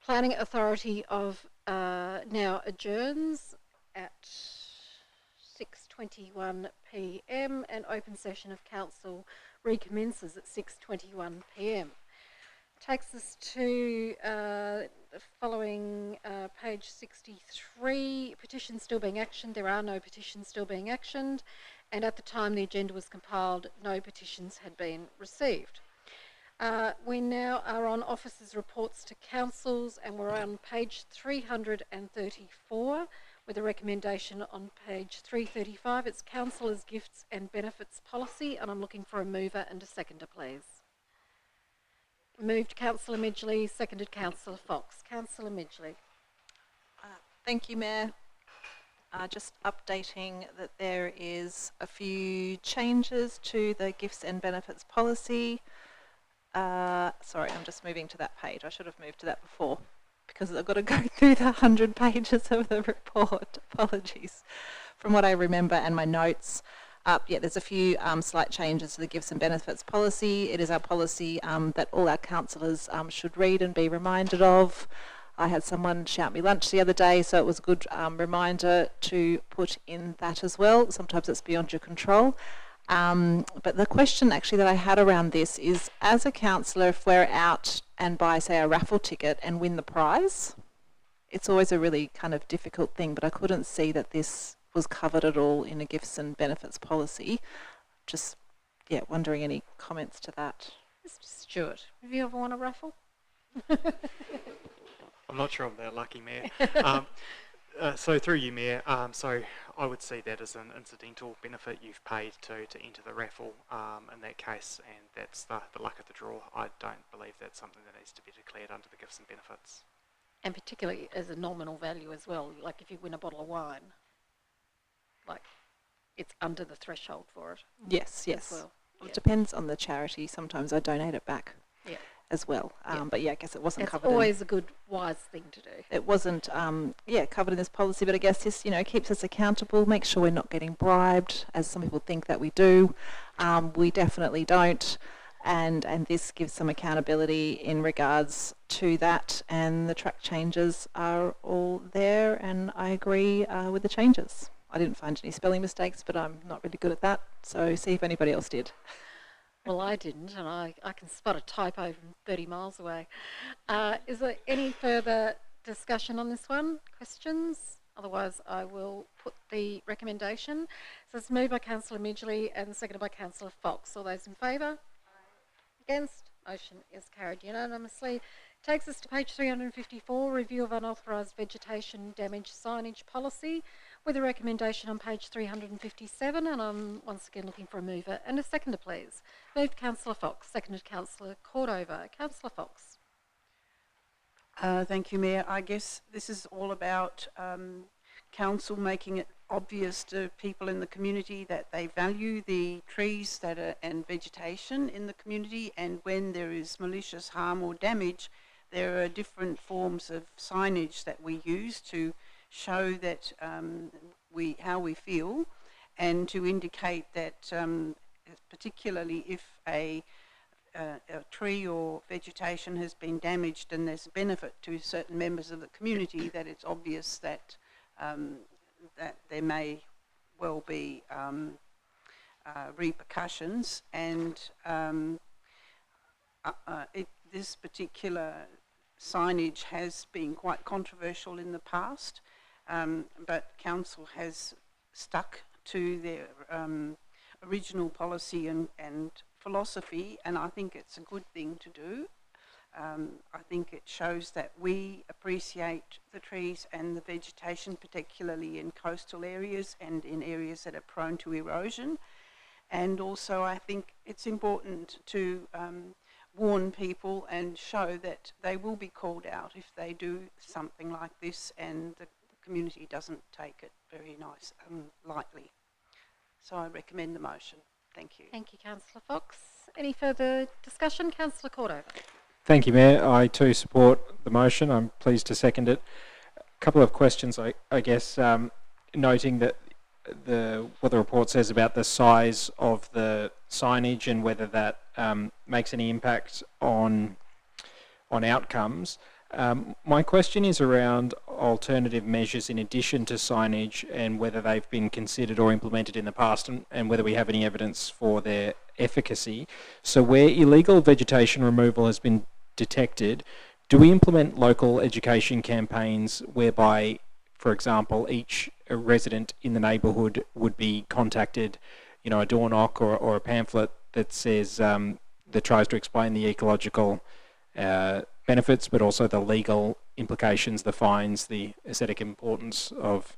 Planning Authority of now adjourns at 6:21 p.m. and open session of Council recommences at 6:21 p.m. Takes us to the following page 63, petitions still being actioned. There are no petitions still being actioned, and at the time the agenda was compiled, no petitions had been received. We now are on officers' reports to councils, and we're on page 334 with a recommendation on page 335. It's Councillors' Gifts and Benefits Policy, and I'm looking for a mover and a seconder, please. Moved Councillor Midgley, seconded Councillor Fox. Councillor Midgley. Thank you, Mayor. Just updating that there is a few changes to the Gifts and Benefits Policy. Sorry, I'm just moving to that page. I should have moved to that before because I've got to go through the 100 pages of the report. Apologies. From what I remember and my notes, yeah, there's a few slight changes to the Gifts and Benefits Policy. It is our policy that all our councillors should read and be reminded of. I had someone shout me lunch the other day, so it was a good reminder to put in that as well. Sometimes it's beyond your control. But the question actually that I had around this is, as a councillor, if we're out and buy, say, a raffle ticket and win the prize, it's always a really kind of difficult thing, but I couldn't see that this was covered at all in a Gifts and Benefits Policy. Just, yeah, wondering any comments to that. Mr. Stewart, have you ever won a raffle? I'm not sure I'm that lucky, Mayor. So through you, Mayor, so I would see that as an incidental benefit you've paid to enter the raffle in that case, and that's the luck of the draw. I don't believe that's something that needs to be declared under the Gifts and Benefits. And particularly as a nominal value as well, like if you win a bottle of wine, like it's under the threshold for it. Yes, yes. Well. Well, it depends on the charity. Sometimes I donate it back. Yeah. As well, but yeah, I guess it wasn't covered. It's always a good, wise thing to do. It wasn't, covered in this policy, but I guess this, keeps us accountable. Make sure we're not getting bribed, as some people think that we do. We definitely don't, and this gives some accountability in regards to that. And the track changes are all there, and I agree with the changes. I didn't find any spelling mistakes, but I'm not really good at that. So see if anybody else did. Well, I didn't, and I can spot a typo from 30 miles away. Is there any further discussion on this one? Questions? Otherwise, I will put the recommendation. So it's moved by Councillor Midgley and seconded by Councillor Fox. All those in favour? Against? Motion is carried unanimously. Takes us to page 354, Review of Unauthorised Vegetation Damage Signage Policy, with a recommendation on page 357, and I'm once again looking for a mover and a seconder, please. Moved Councillor Fox, seconded Councillor Cordova. Councillor Fox. Thank you, Mayor. I guess this is all about council making it obvious to people in the community that they value the trees that are, and vegetation in the community, and when there is malicious harm or damage, there are different forms of signage that we use to show that how we feel, and to indicate that particularly if a tree or vegetation has been damaged and there's a benefit to certain members of the community, that it's obvious that that there may well be repercussions, and this particular signage has been quite controversial in the past, but council has stuck to their original policy and philosophy, and I think it's a good thing to do. I think it shows that we appreciate the trees and the vegetation, particularly in coastal areas and in areas that are prone to erosion. And also I think it's important to warn people and show that they will be called out if they do something like this, and the community doesn't take it very lightly. So I recommend the motion. Thank you. Thank you, Councillor Fox. Any further discussion? Councillor Cordover. Thank you, Mayor. I too support the motion. I'm pleased to second it. A couple of questions, I guess, noting that what the report says about the size of the signage and whether that makes any impact on outcomes. My question is around alternative measures in addition to signage, and whether they've been considered or implemented in the past, and whether we have any evidence for their efficacy. So where illegal vegetation removal has been detected, do we implement local education campaigns whereby, for example, each resident in the neighbourhood would be contacted, a door knock or a pamphlet that says, that tries to explain the ecological benefits, but also the legal implications, the fines, the aesthetic importance of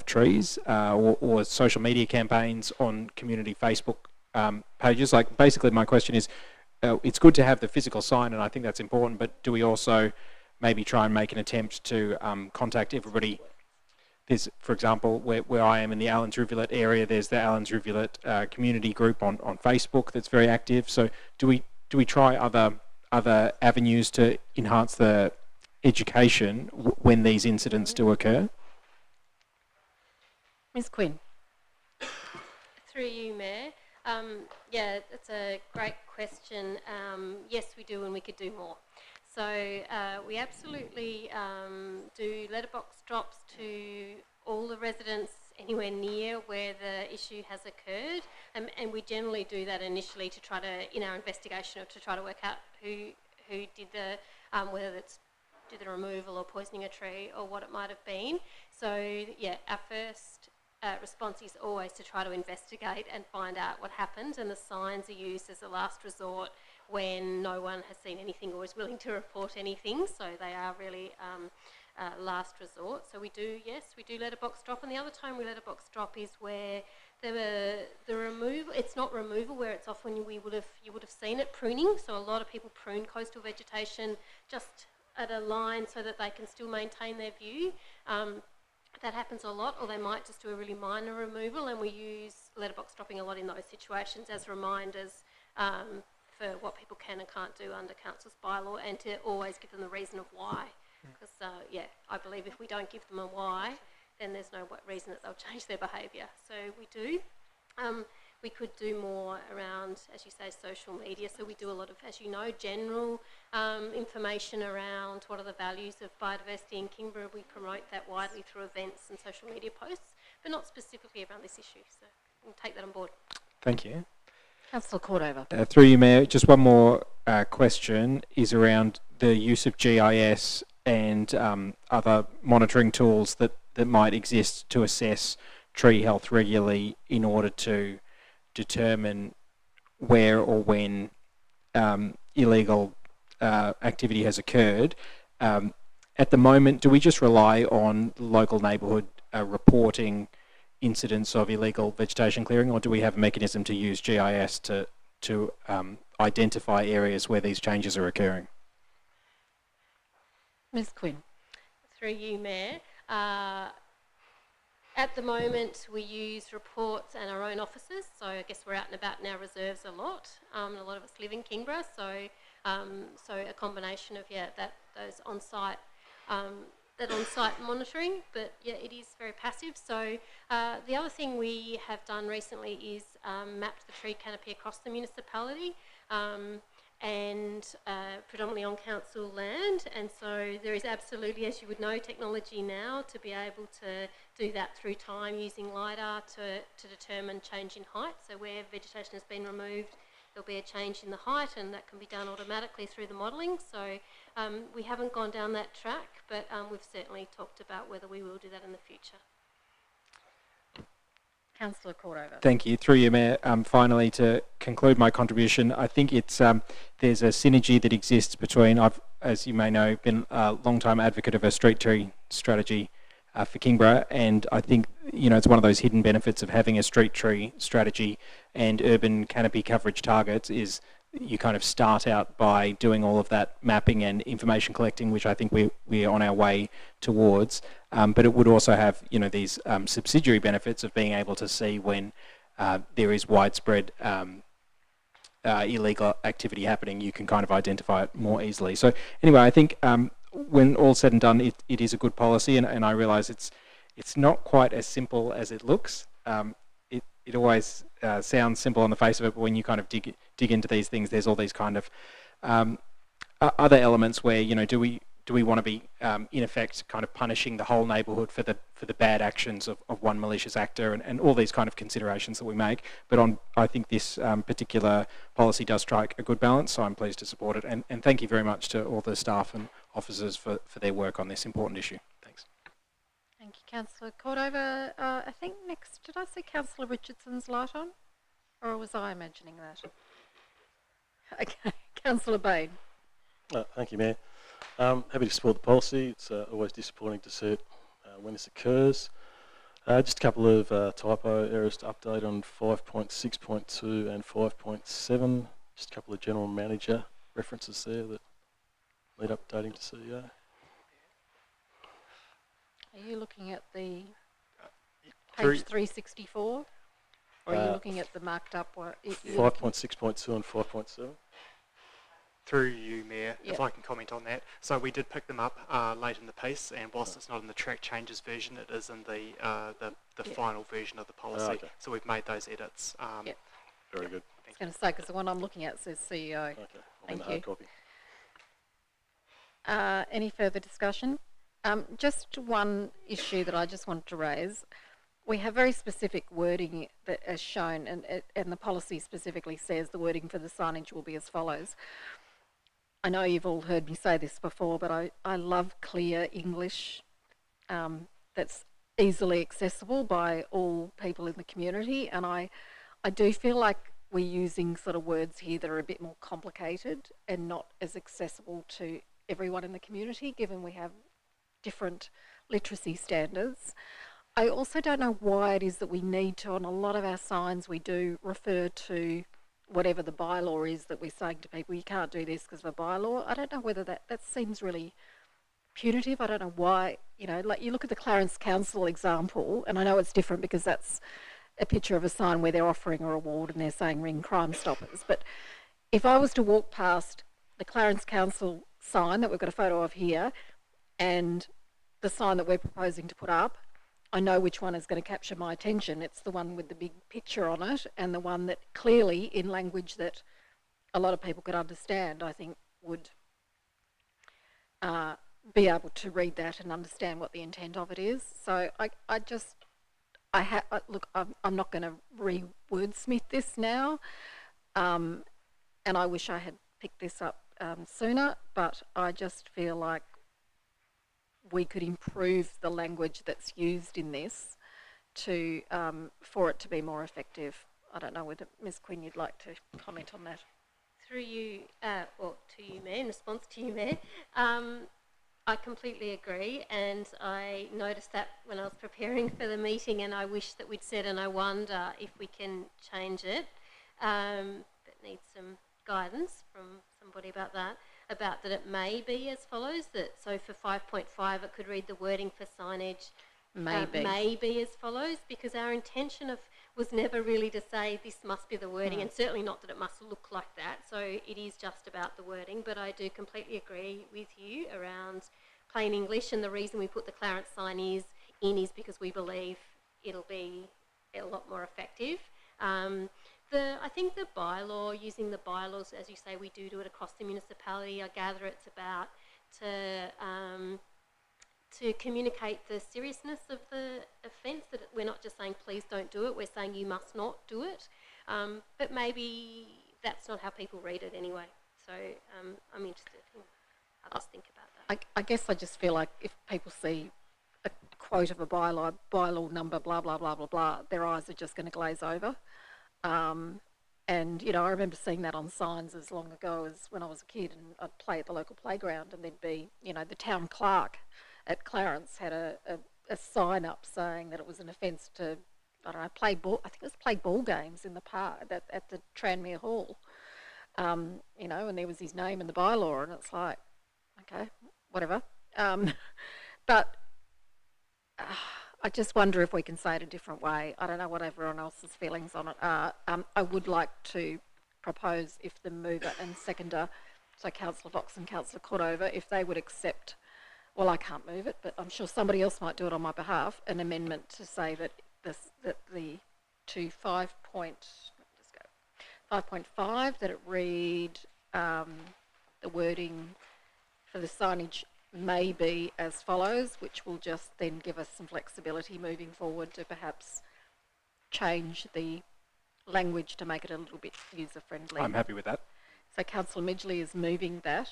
trees, or social media campaigns on community Facebook pages? Like, basically my question is, it's good to have the physical sign, and I think that's important, but do we also maybe try and make an attempt to contact everybody? There's, for example, where I am in the Allens Rivulet area, there's the Allens Rivulet community group on Facebook that's very active. So do we try other avenues to enhance the education when these incidents do occur? Ms. Quinn. Through you, Mayor. Yeah, it's a great question. Yes, we do, and we could do more. So we absolutely do letterbox drops to all the residents anywhere near where the issue has occurred, and we generally do that initially to try to, in our investigation, or to try to work out who did the, whether it's did the removal or poisoning a tree or what it might have been. So yeah, our first response is always to try to investigate and find out what happened, and the signs are used as a last resort when no one has seen anything or is willing to report anything. So they are really last resort. So we do letterbox drop, and the other time we letterbox drop is where the removal, it's not removal, where it's often you would have seen it pruning. So a lot of people prune coastal vegetation just at a line so that they can still maintain their view. That happens a lot, or they might just do a really minor removal, and we use letterbox dropping a lot in those situations as reminders for what people can and can't do under council's bylaw, and to always give them the reason of why. Because I believe if we don't give them a why, then there's no reason that they'll change their behaviour. So we do. We could do more around, as you say, social media. So we do a lot of, as you know, general information around what are the values of biodiversity in Kingborough. We promote that widely through events and social media posts, but not specifically around this issue. So we'll take that on board. Thank you. Councillor Cordover. Through you, Mayor, just one more question is around the use of GIS and other monitoring tools that might exist to assess tree health regularly in order to determine where or when illegal activity has occurred. At the moment, do we just rely on local neighbourhood reporting incidents of illegal vegetation clearing, or do we have a mechanism to use GIS to identify areas where these changes are occurring? Ms. Quinn. Through you, Mayor. At the moment, we use reports and our own officers, so I guess we're out and about in our reserves a lot. A lot of us live in Kingborough, so a combination of those on-site monitoring. But yeah, it is very passive. So the other thing we have done recently is mapped the tree canopy across the municipality. And predominantly on council land, and so there is absolutely, as you would know, technology now to be able to do that through time using LiDAR to determine change in height. So where vegetation has been removed, there'll be a change in the height, and that can be done automatically through the modelling. So we haven't gone down that track, but we've certainly talked about whether we will do that in the future. Councillor Cordova. Thank you. Through you, Mayor. Finally, to conclude my contribution, I think it's there's a synergy that exists between, I've, as you may know, been a long-time advocate of a street tree strategy for Kingborough, and I think, you know, it's one of those hidden benefits of having a street tree strategy and urban canopy coverage targets is you kind of start out by doing all of that mapping and information collecting, which I think we're on our way towards. But it would also have, you know, these subsidiary benefits of being able to see when there is widespread illegal activity happening. You can kind of identify it more easily. So anyway, I think when all's said and done, it is a good policy, and I realise it's not quite as simple as it looks. It always sounds simple on the face of it, but when you kind of dig into these things, there's all these kind of other elements where, you know, do we want to be in effect kind of punishing the whole neighbourhood for the bad actions of one malicious actor, and all these kind of considerations that we make. But I think this particular policy does strike a good balance, so I'm pleased to support it. And thank you very much to all the staff and officers for their work on this important issue. Thanks. Thank you, Councillor Cordova. I think next, did I see Councillor Richardson's light on? Or was I imagining that? Okay, Councillor Bain. Thank you, Mayor. Happy to support the policy. It's always disappointing to see it when this occurs. Just a couple of typo errors to update on 5.6.2 and 5.7. Just a couple of general manager references there that need updating to CEO. Are you looking at the page 364? Or are you looking at the marked up one? 5.6.2 and 5.7. Through you, Mayor, Yep. if I can comment on that. So we did pick them up late in the piece, and whilst it's not in the track changes version, it is in the final version of the policy. Okay. So we've made those edits. Yep. Very good. I was going to say, because the one I'm looking at says CEO. Okay, I'm in Thank the hard you. copy. Any further discussion? Just one issue that I just wanted to raise. We have very specific wording that as shown, and the policy specifically says the wording for the signage will be as follows. I know you've all heard me say this before, but I love clear English that's easily accessible by all people in the community, and I do feel like we're using sort of words here that are a bit more complicated and not as accessible to everyone in the community, given we have different literacy standards. I also don't know why it is that we need to, on a lot of our signs, we do refer to whatever the bylaw is that we're saying to people, you can't do this because of a bylaw. I don't know whether that seems really punitive. I don't know why, you know, like you look at the Clarence Council example, and I know it's different because that's a picture of a sign where they're offering a reward and they're saying ring Crime Stoppers. But if I was to walk past the Clarence Council sign that we've got a photo of here and the sign that we're proposing to put up, I know which one is going to capture my attention. It's the one with the big picture on it, and the one that clearly, in language that a lot of people could understand, I think would be able to read that and understand what the intent of it is. So look, I'm not going to re-wordsmith this now, and I wish I had picked this up sooner, but I just feel like we could improve the language that's used in this to for it to be more effective. I don't know whether Ms. Quinn you'd like to comment on that. Through you, or to you, Mayor, in response to you, Mayor, I completely agree, and I noticed that when I was preparing for the meeting, and I wish that we'd said, and I wonder if we can change it. That needs some guidance from somebody about that it may be as follows, that so for 5.5 it could read the wording for signage Maybe. be as follows, because our intention was never really to say this must be the wording, and certainly not that it must look like that. So it is just about the wording, but I do completely agree with you around plain English, and the reason we put the Clarence sign is because we believe it'll be a lot more effective. I think the bylaw, using the bylaws, as you say, we do it across the municipality. I gather it's about to communicate the seriousness of the offence, that we're not just saying please don't do it, we're saying you must not do it. But maybe that's not how people read it anyway. So I'm interested in how others think about that. I guess I just feel like if people see a quote of a bylaw number, blah, blah, blah, blah, blah, their eyes are just going to glaze over. And, you know, I remember seeing that on signs as long ago as when I was a kid, and I'd play at the local playground, and there'd be, you know, the town clerk at Clarence had a sign up saying that it was an offence to, I don't know, play ball games in the park at the Tranmere Hall. You know, and there was his name in the bylaw, and it's like, okay, whatever. But I just wonder if we can say it a different way. I don't know what everyone else's feelings on it are. I would like to propose, if the mover and seconder, so Councillor Fox and Councillor Cordova, if they would accept, well, I can't move it, but I'm sure somebody else might do it on my behalf, an amendment to say that to 5.5, that it read the wording for the signage may be as follows, which will just then give us some flexibility moving forward to perhaps change the language to make it a little bit user-friendly. I'm happy with that. So Councillor Midgley is moving that,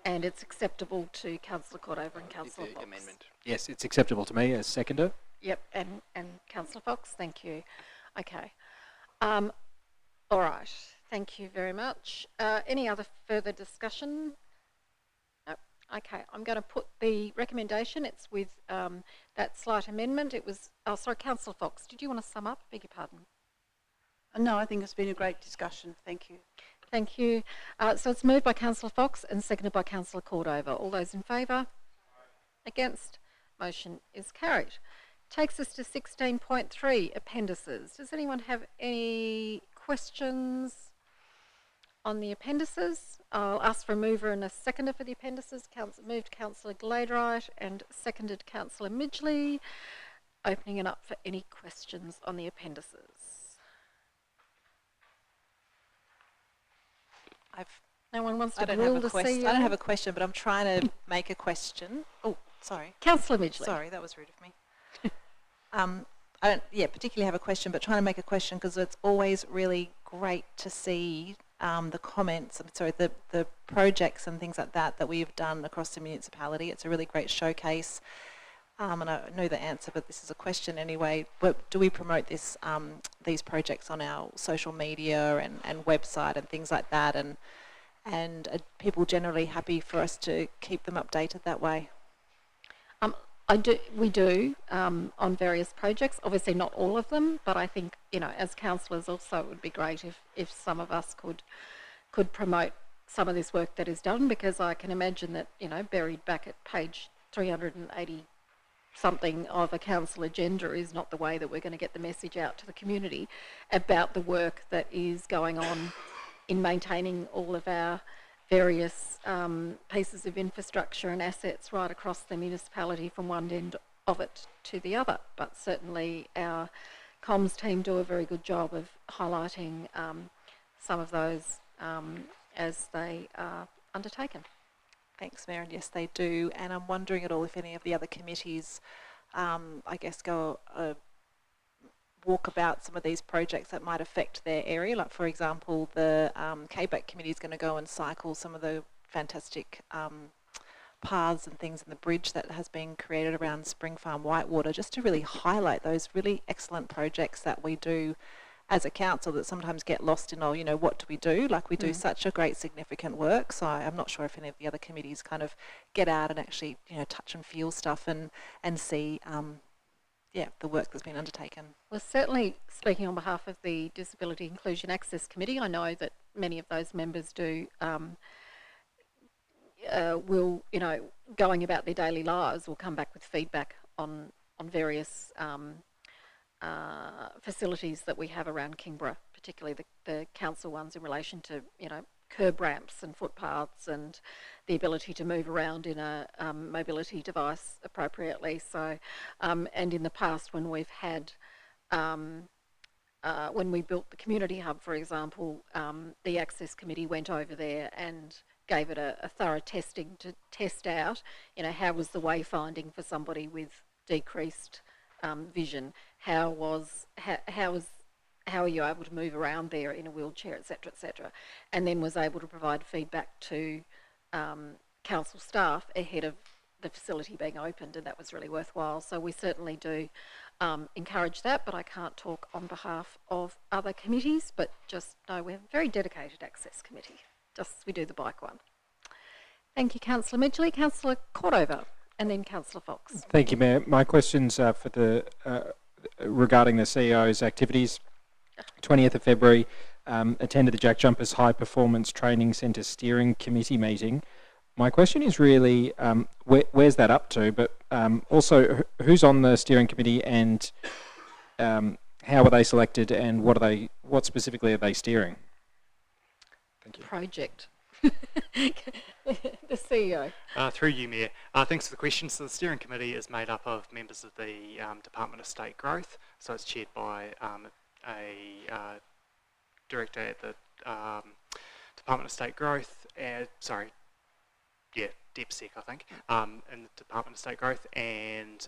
and it's acceptable to Councillor Cordova and Councillor Fox. Amendment. Yes, it's acceptable to me as seconder. Yep, and Councillor Fox, thank you. Okay. All right, thank you very much. Any other further discussion? No. Okay, I'm going to put the recommendation. It's with that slight amendment. It was, oh, sorry, Councillor Fox, did you want to sum up? Beg your pardon. No, I think it's been a great discussion. Thank you. Thank you. So it's moved by Councillor Fox and seconded by Councillor Cordova. All those in favour? Against? Motion is carried. Takes us to 16.3, appendices. Does anyone have any questions on the appendices? I'll ask for a mover and a seconder for the appendices. Moved Councillor Gladright and seconded Councillor Midgley. Opening it up for any questions on the appendices. No one wants to rule the CEO? I don't have a question, but I'm trying to make a question. Oh, sorry. Councillor Midgley. Sorry, that was rude of me. I don't, particularly have a question, but trying to make a question because it's always really great to see the comments, the projects and things like that we've done across the municipality. It's a really great showcase. And I know the answer, but this is a question anyway. But do we promote these projects on our social media and website and things like that? And are people generally happy for us to keep them updated that way? We do on various projects. Obviously, not all of them, but I think, you know, as councillors, also it would be great if some of us could promote some of this work that is done, because I can imagine that, you know, buried back at page 380 something of a council agenda is not the way that we're going to get the message out to the community about the work that is going on in maintaining all of our various pieces of infrastructure and assets right across the municipality from one end of it to the other. But certainly our comms team do a very good job of highlighting some of those as they are undertaken. Thanks, Mayor, and yes, they do. And I'm wondering at all if any of the other committees, I guess, go walk about some of these projects that might affect their area. Like, for example, the KBAC committee is going to go and cycle some of the fantastic paths and things in the bridge that has been created around Spring Farm Whitewater, just to really highlight those really excellent projects that we do as a council that sometimes get lost in, what do we do? Like, we do such a great significant work. So I'm not sure if any of the other committees kind of get out and actually, touch and feel stuff and see the work that's been undertaken. Well, certainly speaking on behalf of the Disability Inclusion Access Committee, I know that many of those members do will, going about their daily lives, will come back with feedback on various facilities that we have around Kingborough, particularly the council ones in relation to, you know, curb ramps and footpaths and the ability to move around in a mobility device appropriately. So, and in the past when we've had, when we built the community hub, for example, the Access Committee went over there and gave it a thorough testing to test out, you know, how was the wayfinding for somebody with decreased vision? How are you able to move around there in a wheelchair, etc., etc., and then was able to provide feedback to council staff ahead of the facility being opened, and that was really worthwhile. So we certainly do encourage that, but I can't talk on behalf of other committees, but just know we have a very dedicated Access Committee, just as we do the bike one. Thank you, Councillor Midgley. Councillor Cordover, and then Councillor Fox. Thank you, Mayor. My questions are for the regarding the CEO's activities. 20th of February, attended the Jack Jumpers High Performance Training Centre Steering Committee meeting. My question is really, where's that up to? But also, who's on the steering committee, and how were they selected, and what specifically are they steering? Thank you. Project. The CEO. Through you, Mayor. Thanks for the question. So the steering committee is made up of members of the Department of State Growth. So it's chaired by a director at the Department of State Growth. DepSec, I think, in the Department of State Growth, and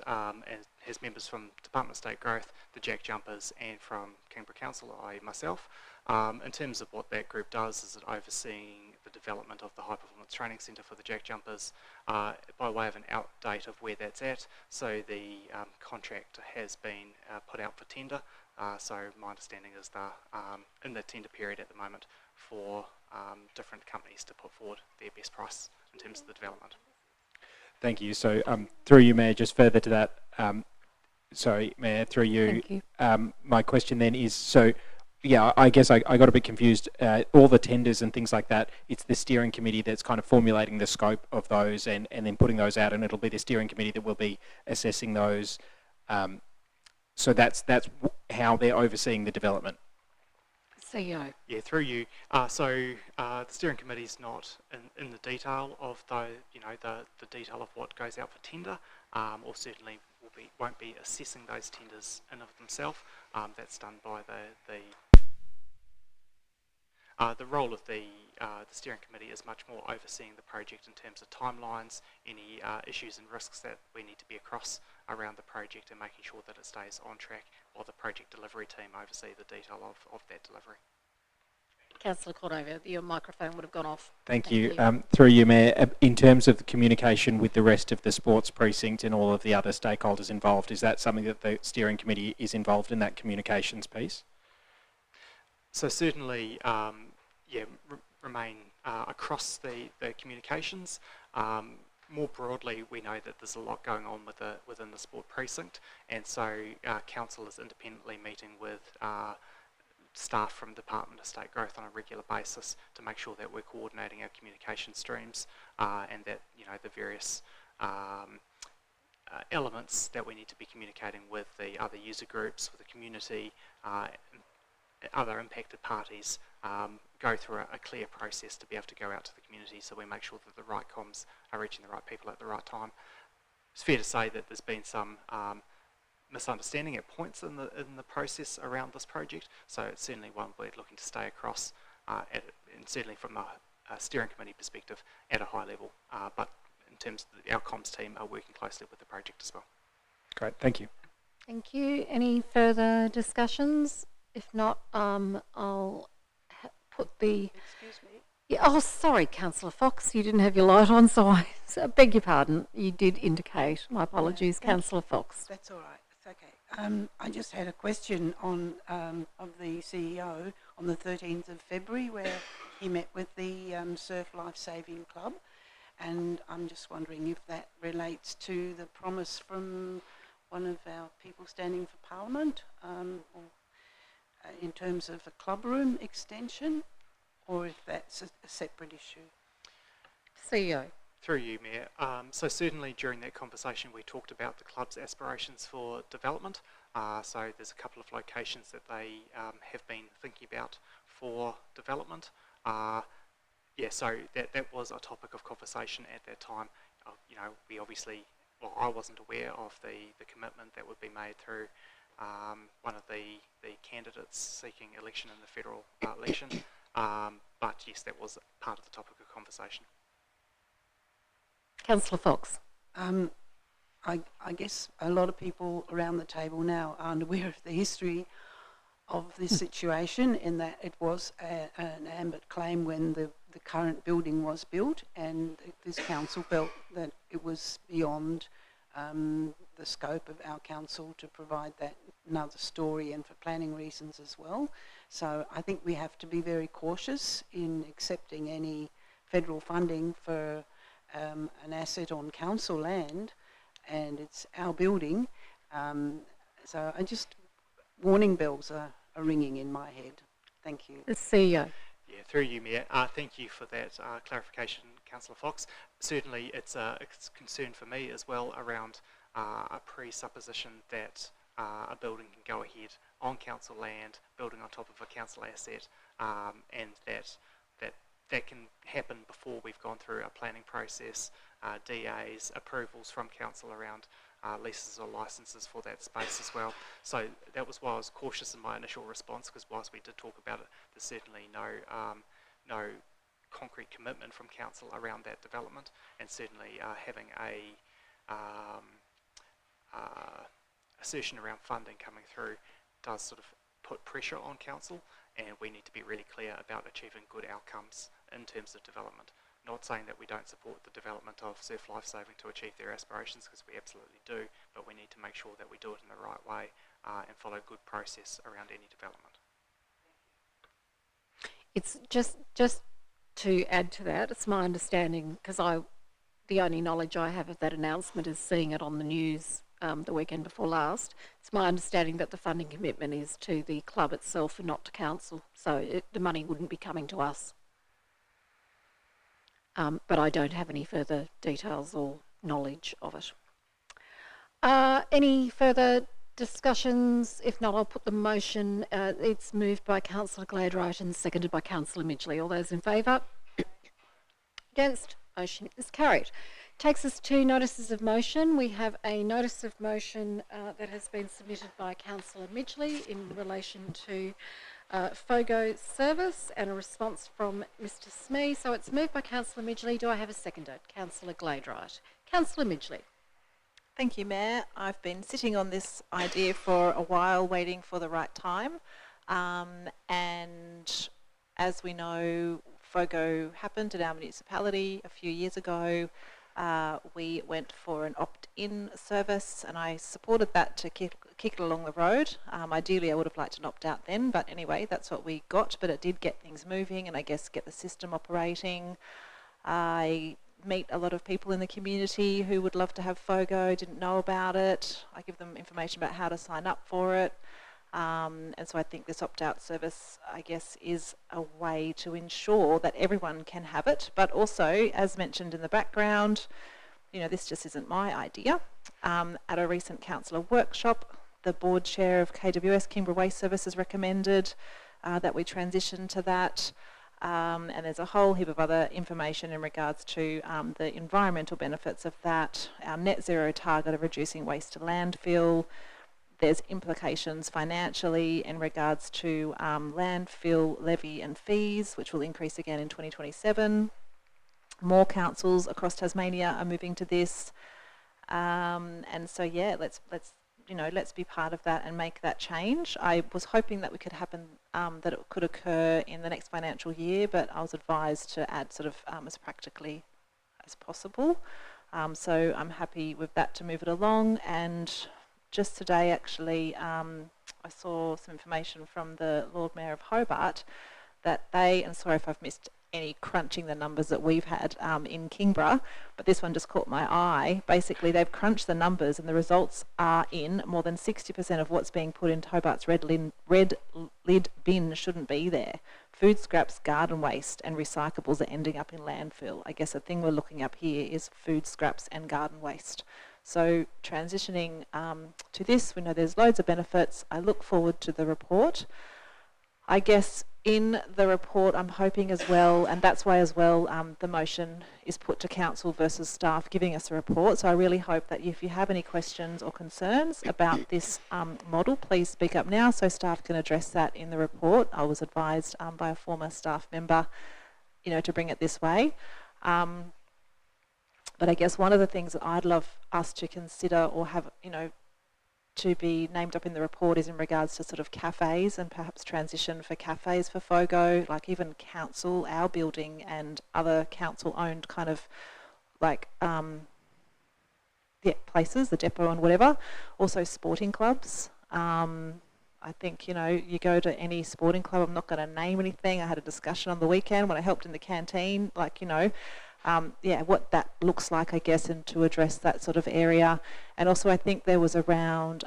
has members from Department of State Growth, the Jack Jumpers, and from Kingborough Council, i.e. myself. In terms of what that group does, is it overseeing the development of the High Performance Training Centre for the Jack Jumpers, by way of an outdate of where that's at. So the contract has been put out for tender. So my understanding is they're in the tender period at the moment for different companies to put forward their best price in terms of the development. Thank you. So through you, Mayor, just further to that, sorry, Mayor, through you, Thank you. my question then is, so yeah, I guess I got a bit confused. All the tenders and things like that, it's the steering committee that's kind of formulating the scope of those and then putting those out, and it'll be the steering committee that will be assessing those. So that's how they're overseeing the development. CEO. Yeah, through you. So the steering committee is not in the detail of the detail of what goes out for tender, or certainly won't be assessing those tenders in of themselves. That's done by the role of the steering committee is much more overseeing the project in terms of timelines, any issues and risks that we need to be across around the project, and making sure that it stays on track, while the project delivery team oversee the detail of that delivery. Councillor Cordover, your microphone would have gone off. Thank you. Through you, Mayor, in terms of the communication with the rest of the sports precinct and all of the other stakeholders involved, is that something that the steering committee is involved in, that communications piece? So certainly, remain across the communications. More broadly, we know that there's a lot going on within the sport precinct, and so council is independently meeting with staff from Department of State Growth on a regular basis to make sure that we're coordinating our communication streams, and that the various elements that we need to be communicating with the other user groups, with the community, other impacted parties, go through a clear process to be able to go out to the community, so we make sure that the right comms are reaching the right people at the right time. It's fair to say that there's been some misunderstanding at points in the process around this project, so it's certainly one we're looking to stay across, and certainly from a steering committee perspective at a high level, but in terms of our comms team are working closely with the project as well. Great, thank you. Thank you. Any further discussions? If not, I'll put the... Excuse me. Yeah, oh, sorry, Councillor Fox, you didn't have your light on, so I beg your pardon. You did indicate. My apologies, Councillor Fox. That's all right. It's okay. I just had a question on of the CEO on the 13th of February, where he met with the Surf Life Saving Club, and I'm just wondering if that relates to the promise from one of our people standing for Parliament, or in terms of a club room extension, or if that's a separate issue. CEO. Through you, Mayor. So certainly during that conversation we talked about the club's aspirations for development. So there's a couple of locations that they have been thinking about for development. Yeah, so that was a topic of conversation at that time. You know, we obviously, well, I wasn't aware of the commitment that would be made through one of the candidates seeking election in the federal election. But yes, that was part of the topic of conversation. Councillor Fox. I guess a lot of people around the table now aren't aware of the history of this situation, in that it was an ambit claim when the current building was built, and this council felt that it was beyond the scope of our council to provide that another story, and for planning reasons as well. So I think we have to be very cautious in accepting any federal funding for an asset on council land, and it's our building. So I just, warning bells are ringing in my head. Thank you. The CEO. Yeah, through you, Mayor. Thank you for that clarification, Councillor Fox. Certainly it's a concern for me as well around a presupposition that a building can go ahead on council land, building on top of a council asset, and that can happen before we've gone through a planning process, DAs, approvals from council around leases or licences for that space as well. So that was why I was cautious in my initial response, because whilst we did talk about it, there's certainly no concrete commitment from council around that development, and certainly having a assertion around funding coming through does sort of put pressure on council, and we need to be really clear about achieving good outcomes in terms of development. Not saying that we don't support the development of surf lifesaving to achieve their aspirations, because we absolutely do, but we need to make sure that we do it in the right way and follow good process around any development. It's just to add to that, it's my understanding, because the only knowledge I have of that announcement is seeing it on the news the weekend before last. It's my understanding that the funding commitment is to the club itself and not to council, so the money wouldn't be coming to us. But I don't have any further details or knowledge of it. Any further discussions? If not, I'll put the motion. It's moved by Councillor Gladwright and seconded by Councillor Midgley. All those in favour? Against? Motion is carried. Takes us to notices of motion. We have a notice of motion that has been submitted by Councillor Midgley in relation to FOGO service, and a response from Mr Smee. So it's moved by Councillor Midgley. Do I have a seconder? Councillor Gladwright. Councillor Midgley. Thank you, Mayor. I've been sitting on this idea for a while, waiting for the right time. And as we know, FOGO happened at our municipality a few years ago. We went for an opt-in service, and I supported that to kick it along the road. Ideally, I would have liked an opt-out then, but anyway, that's what we got. But it did get things moving, and I guess get the system operating. I meet a lot of people in the community who would love to have FOGO, didn't know about it. I give them information about how to sign up for it. And so I think this opt-out service, I guess, is a way to ensure that everyone can have it. But also, as mentioned in the background, you know, this just isn't my idea. At a recent councillor workshop, the board chair of KWS, Kingborough Waste Services, recommended that we transition to that. And there's a whole heap of other information in regards to the environmental benefits of that, our net zero target of reducing waste to landfill. There's implications financially in regards to landfill levy and fees, which will increase again in 2027. More councils across Tasmania are moving to this, and so yeah, let's be part of that and make that change. I was hoping that we could happen, that it could occur in the next financial year, but I was advised to add sort of as practically as possible. So I'm happy with that to move it along. And just today, actually, I saw some information from the Lord Mayor of Hobart that they, and sorry if I've missed any crunching the numbers that we've had in Kingborough, but this one just caught my eye. Basically, they've crunched the numbers and the results are in more than 60% of what's being put into Hobart's red lid bin shouldn't be there. food scraps, garden waste and recyclables are ending up in landfill. I guess the thing we're looking up here is food scraps and garden waste. So transitioning to this, we know there's loads of benefits. I look forward to the report. I guess in the report I'm hoping as well, and that's why as well the motion is put to council versus staff giving us a report. So I really hope that if you have any questions or concerns about this model, please speak up now so staff can address that in the report. I was advised by a former staff member, to bring it this way. But I guess one of the things that I'd love us to consider or have, to be named up in the report is in regards to sort of cafes and perhaps transition for cafes for FOGO, like even council, our building and other council-owned kind of places, the depot and whatever. Also sporting clubs. I think, you go to any sporting club, I'm not going to name anything. I had a discussion on the weekend when I helped in the canteen, what that looks like, I guess, and to address that sort of area. And also I think there was around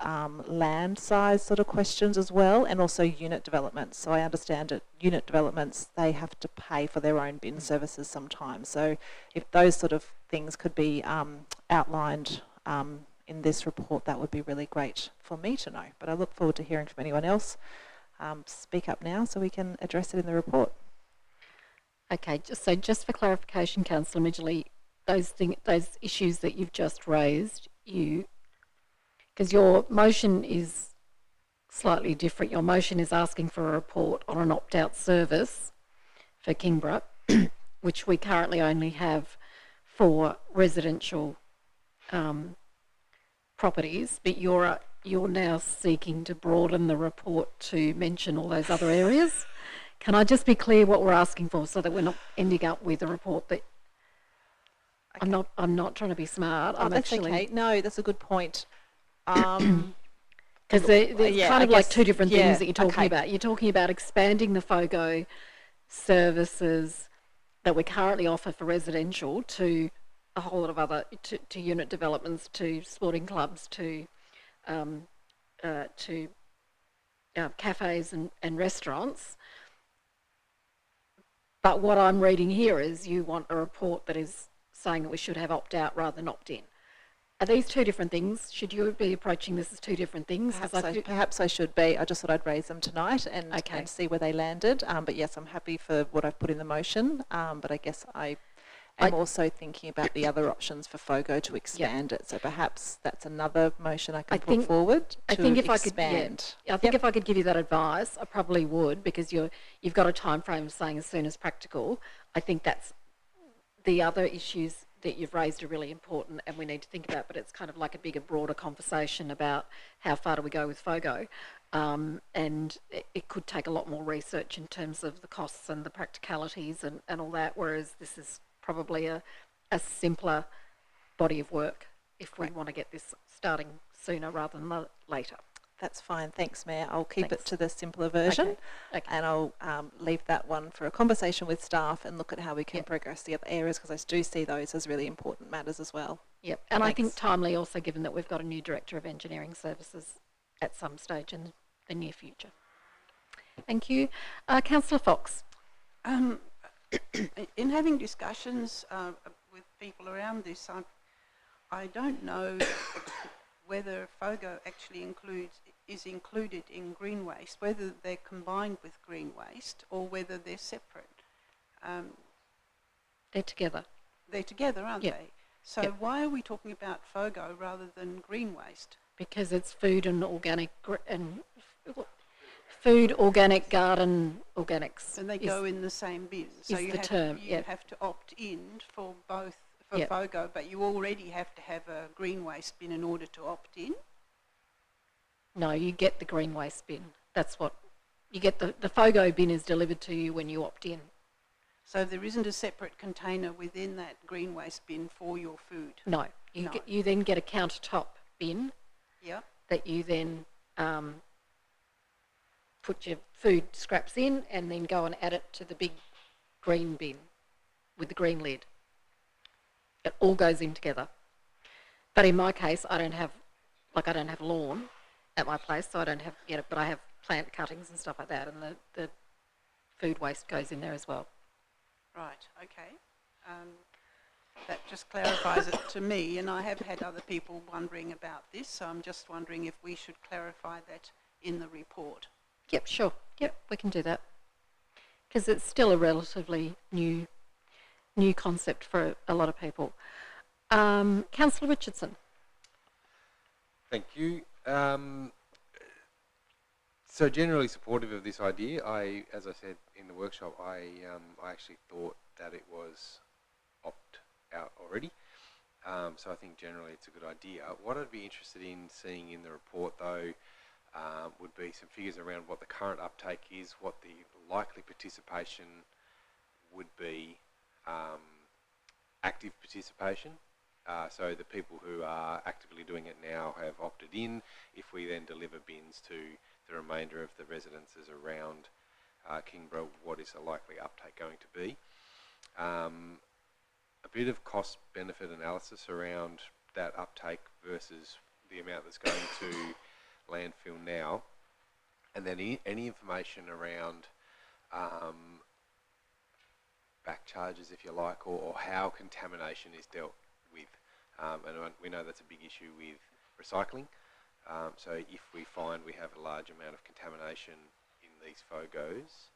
land size sort of questions as well, and also unit developments. So I understand that unit developments, they have to pay for their own bin services sometimes. So if those sort of things could be outlined in this report, that would be really great for me to know. But I look forward to hearing from anyone else. Speak up now so we can address it in the report. Okay, just for clarification, Councillor Midgley, those issues that you've just raised, because your motion is slightly different. Your motion is asking for a report on an opt-out service for Kingborough, which we currently only have for residential properties, but you're now seeking to broaden the report to mention all those other areas. Can I just be clear what we're asking for so that we're not ending up with a report that... Okay. I'm not trying to be smart. Oh, that's okay. No, that's a good point. Because there's kind of like two different things that you're talking about. You're talking about expanding the FOGO services that we currently offer for residential to a whole lot of other, to unit developments, to sporting clubs, to cafes and restaurants. But what I'm reading here is you want a report that is saying that we should have opt-out rather than opt-in. Are these two different things? Should you be approaching this as two different things? Perhaps I should be. I just thought I'd raise them tonight and see where they landed. But yes, I'm happy for what I've put in the motion. But I guess I'm also thinking about the other options for FOGO to expand it. So perhaps that's another motion I can put forward to expand. I think if I could give you that advice, I probably would, because you've got a time frame saying as soon as practical. I think that's the other issues that you've raised are really important and we need to think about, but it's kind of like a bigger, broader conversation about how far do we go with FOGO. And it could take a lot more research in terms of the costs and the practicalities and all that, whereas this is probably a simpler body of work if we want to get this starting sooner rather than later. That's fine. Thanks, Mayor. I'll keep it to the simpler version and I'll leave that one for a conversation with staff and look at how we can progress the other areas, because I do see those as really important matters as well. Yep. And I think timely also, given that we've got a new Director of Engineering Services at some stage in the near future. Thank you. Councillor Fox. In having discussions with people around this, I don't know whether FOGO actually is included in green waste, whether they're combined with green waste or whether they're separate. They're together. They're together, aren't they? So why are we talking about FOGO rather than green waste? Because it's food and organic food, organic, garden, organics. And they go in the same bin. So you have to opt in for both for FOGO, but you already have to have a green waste bin in order to opt in? No, you get the green waste bin. That's what you get. The FOGO bin is delivered to you when you opt in. So there isn't a separate container within that green waste bin for your food? No. You then get a countertop bin that you then put your food scraps in and then go and add it to the big green bin with the green lid. It all goes in together. But in my case, I don't have lawn at my place, so I don't have, but I have plant cuttings and stuff like that, and the food waste goes in there as well. Right, okay. That just clarifies it to me, and I have had other people wondering about this, so I'm just wondering if we should clarify that in the report. Yep, sure. Yep, we can do that. Because it's still a relatively new concept for a lot of people. Councillor Richardson. Thank you. So generally supportive of this idea. As I said in the workshop, I actually thought that it was opt out already. So I think generally it's a good idea. What I'd be interested in seeing in the report though would be some figures around what the current uptake is, what the likely participation would be, active participation. So the people who are actively doing it now have opted in. If we then deliver bins to the remainder of the residences around Kingborough, what is the likely uptake going to be? A bit of cost benefit analysis around that uptake versus the amount that's going to landfill now, and then any information around back charges, if you like, or how contamination is dealt with. And we know that's a big issue with recycling. So if we find we have a large amount of contamination in these FOGOs,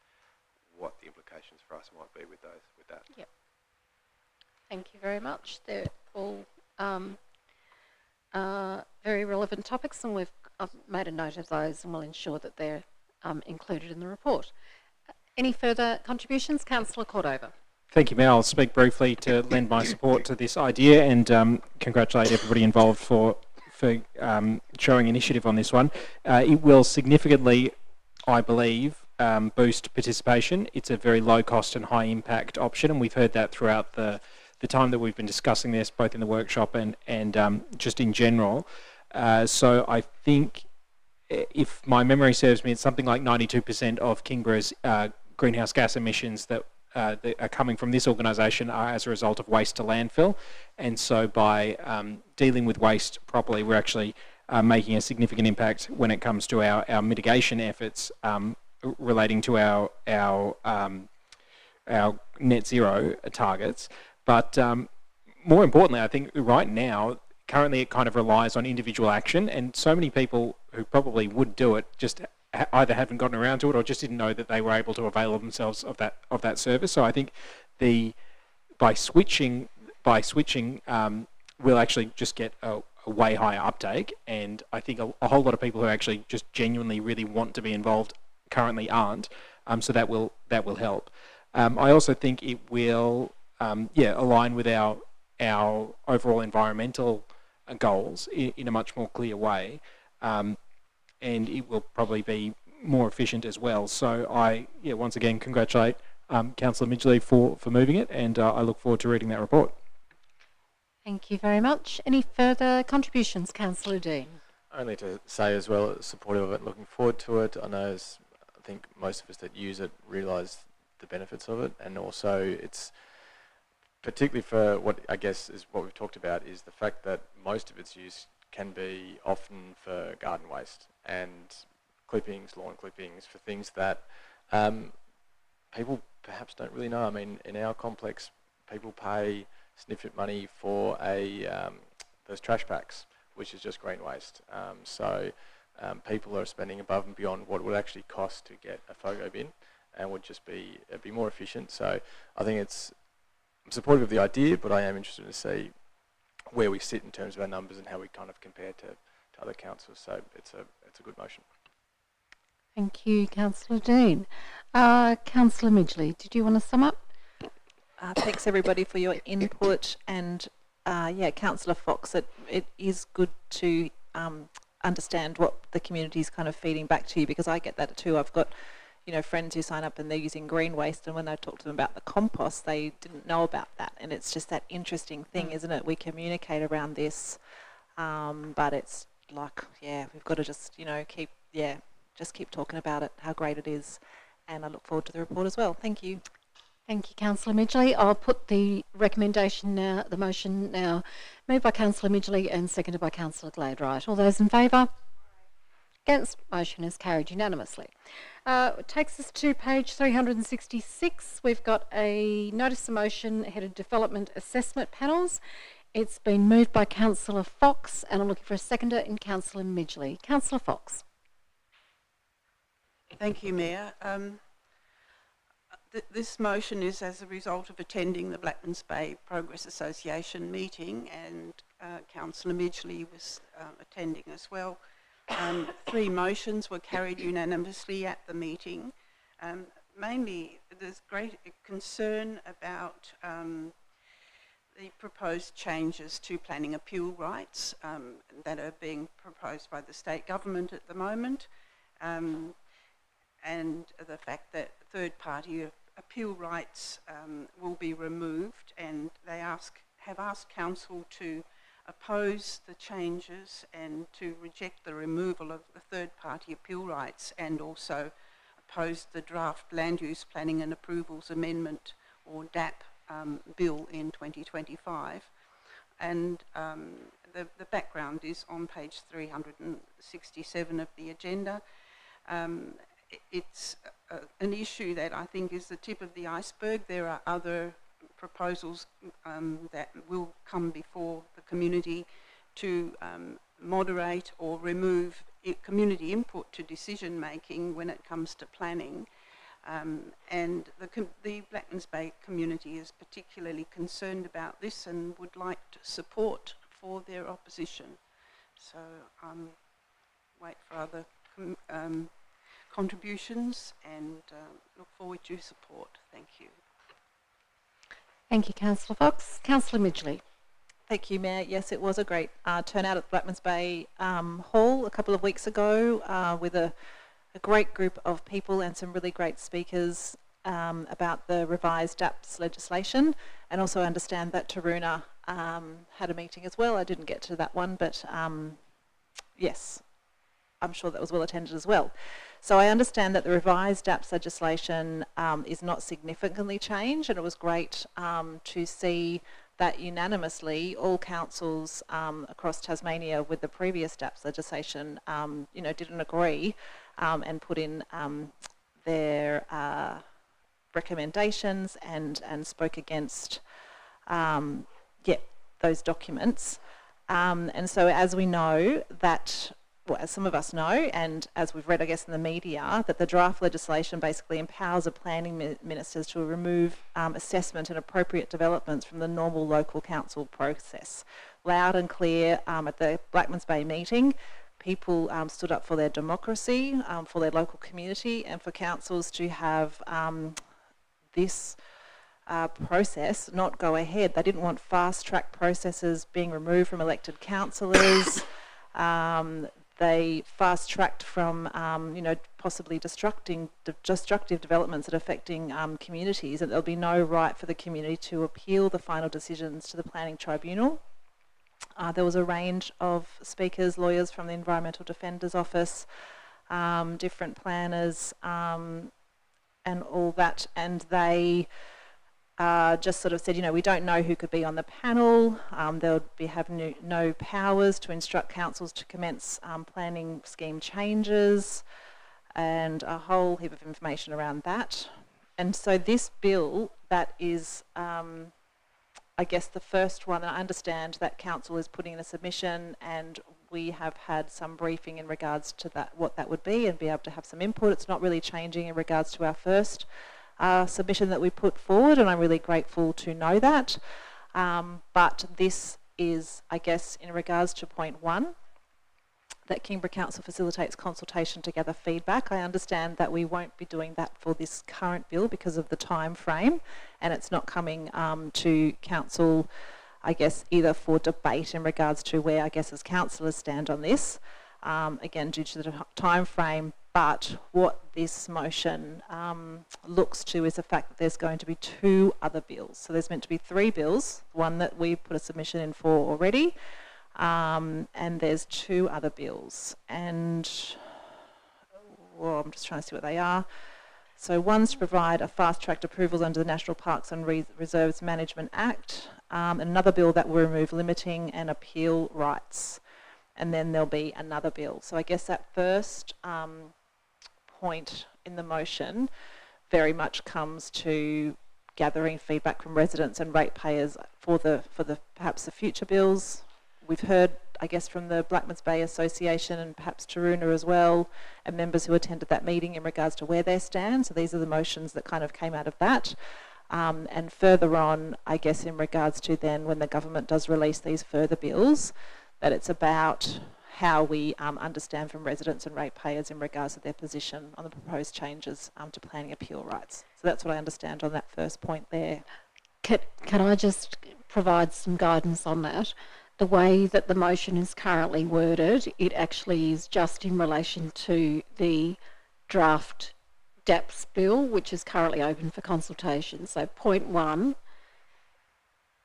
what the implications for us might be with that. Yep. Thank you very much. They're all very relevant topics, and I've made a note of those, and we'll ensure that they're included in the report. Any further contributions? Councillor Cordova. Thank you, Mayor. I'll speak briefly to lend my support to this idea and congratulate everybody involved for showing initiative on this one. It will significantly, I believe, boost participation. It's a very low cost and high impact option, and we've heard that throughout the time that we've been discussing this, both in the workshop and just in general. So I think, if my memory serves me, it's something like 92% of Kingborough's greenhouse gas emissions that are coming from this organisation are as a result of waste to landfill. And so by dealing with waste properly, we're actually making a significant impact when it comes to our mitigation efforts relating to our net zero targets. But more importantly, I think right now, currently it kind of relies on individual action, and so many people who probably would do it just either haven't gotten around to it or just didn't know that they were able to avail themselves of that service. So I think by switching, we'll actually just get a way higher uptake, and I think a whole lot of people who actually just genuinely really want to be involved currently aren't. So that will help. I also think it will align with our overall environmental goals in a much more clear way. And it will probably be more efficient as well. So I, once again, congratulate Councillor Midgley for moving it, and I look forward to reading that report. Thank you very much. Any further contributions, Councillor Dean? Only to say as well, supportive of it, looking forward to it. I think most of us that use it realise the benefits of it, and also it's particularly for what I guess is what we've talked about, is the fact that most of its use can be often for garden waste and clippings, lawn clippings, for things that people perhaps don't really know. I mean, in our complex, people pay significant money for those trash packs, which is just green waste. So people are spending above and beyond what it would actually cost to get a FOGO bin, and would just be more efficient. So I think I'm supportive of the idea, but I am interested to see where we sit in terms of our numbers and how we kind of compare to other councils. So it's a good motion. Thank you, Councillor Dean. Councillor Midgley, did you want to sum up? Thanks everybody for your input, and Councillor Fox, it is good to understand what the community is kind of feeding back to you, because I get that too. I've got friends who sign up and they're using green waste, and when I talk to them about the compost, they didn't know about that. And it's just that interesting thing, isn't it? We communicate around this, but it's like, we've got to just, keep talking about it, how great it is. And I look forward to the report as well. Thank you. Thank you, Councillor Midgley. I'll put the recommendation now, the motion now, moved by Councillor Midgley and seconded by Councillor Gladwright. All those in favour? Against, motion is carried unanimously. It takes us to page 366. We've got a notice of motion headed Development Assessment Panels. It's been moved by Councillor Fox, and I'm looking for a seconder in Councillor Midgley. Councillor Fox. Thank you, Mayor. This motion is as a result of attending the Blackmans Bay Progress Association meeting, and Councillor Midgley was attending as well. 3 motions were carried unanimously at the meeting. Mainly, there's great concern about the proposed changes to planning appeal rights that are being proposed by the state government at the moment, and the fact that third-party appeal rights will be removed, and they have asked Council to oppose the changes and to reject the removal of the third-party appeal rights, and also oppose the draft Land Use Planning and Approvals Amendment, or DAP, bill in 2025. And the background is on page 367 of the agenda. It's an issue that I think is the tip of the iceberg. There are other proposals that will come before the community to moderate or remove community input to decision making when it comes to planning. And the Blackmans Bay community is particularly concerned about this and would like to support for their opposition. So wait for other contributions and look forward to your support. Thank you. Thank you, Councillor Fox. Councillor Midgley. Thank you, Mayor. Yes, it was a great turnout at the Blackmans Bay Hall a couple of weeks ago with a great group of people and some really great speakers about the revised DAPS legislation, and also understand that Taroona had a meeting as well. I didn't get to that one, but yes, I'm sure that was well attended as well. So I understand that the revised DAPS legislation is not significantly changed, and it was great to see that unanimously all councils across Tasmania with the previous DAPS legislation, didn't agree and put in their recommendations and spoke against those documents. And so as we know that, well, as some of us know, and as we've read, I guess, in the media, that the draft legislation basically empowers the planning ministers to remove assessment and appropriate developments from the normal local council process. Loud and clear at the Blackmans Bay meeting, people stood up for their democracy, for their local community, and for councils to have this process not go ahead. They didn't want fast-track processes being removed from elected councillors. They fast-tracked from, possibly destructive developments that are affecting communities, and there'll be no right for the community to appeal the final decisions to the Planning Tribunal. There was a range of speakers, lawyers from the Environmental Defender's Office, different planners, and all that, and they just sort of said, we don't know who could be on the panel. They'll have no powers to instruct councils to commence planning scheme changes, and a whole heap of information around that. And so this bill that is, I guess, the first one, and I understand that council is putting in a submission, and we have had some briefing in regards to that, what that would be, and be able to have some input. It's not really changing in regards to our first submission that we put forward, and I'm really grateful to know that. But this is, I guess, in regards to point 1, that Kingborough Council facilitates consultation to gather feedback. I understand that we won't be doing that for this current bill because of the time frame, and it's not coming to council, I guess, either for debate in regards to where, I guess, as councillors stand on this, again, due to the time frame. But what this motion looks to is the fact that there's going to be 2 other bills. So there's meant to be 3 bills, one that we put a submission in for already, and there's 2 other bills. And, well, I'm just trying to see what they are. So one's to provide a fast-tracked approvals under the National Parks and Reserves Management Act, and another bill that will remove limiting and appeal rights. and then there'll be another bill. So I guess that first point in the motion very much comes to gathering feedback from residents and ratepayers for the perhaps the future bills. We've heard, I guess, from the Blackmans Bay Association and perhaps Taroona as well, and members who attended that meeting in regards to where they stand. So these are the motions that kind of came out of that. And further on, I guess, in regards to then when the government does release these further bills, that it's about how we understand from residents and ratepayers in regards to their position on the proposed changes to planning appeal rights. So that's what I understand on that first point there. Can I just provide some guidance on that? The way that the motion is currently worded, it actually is just in relation to the draft DAPS bill, which is currently open for consultation. So point 1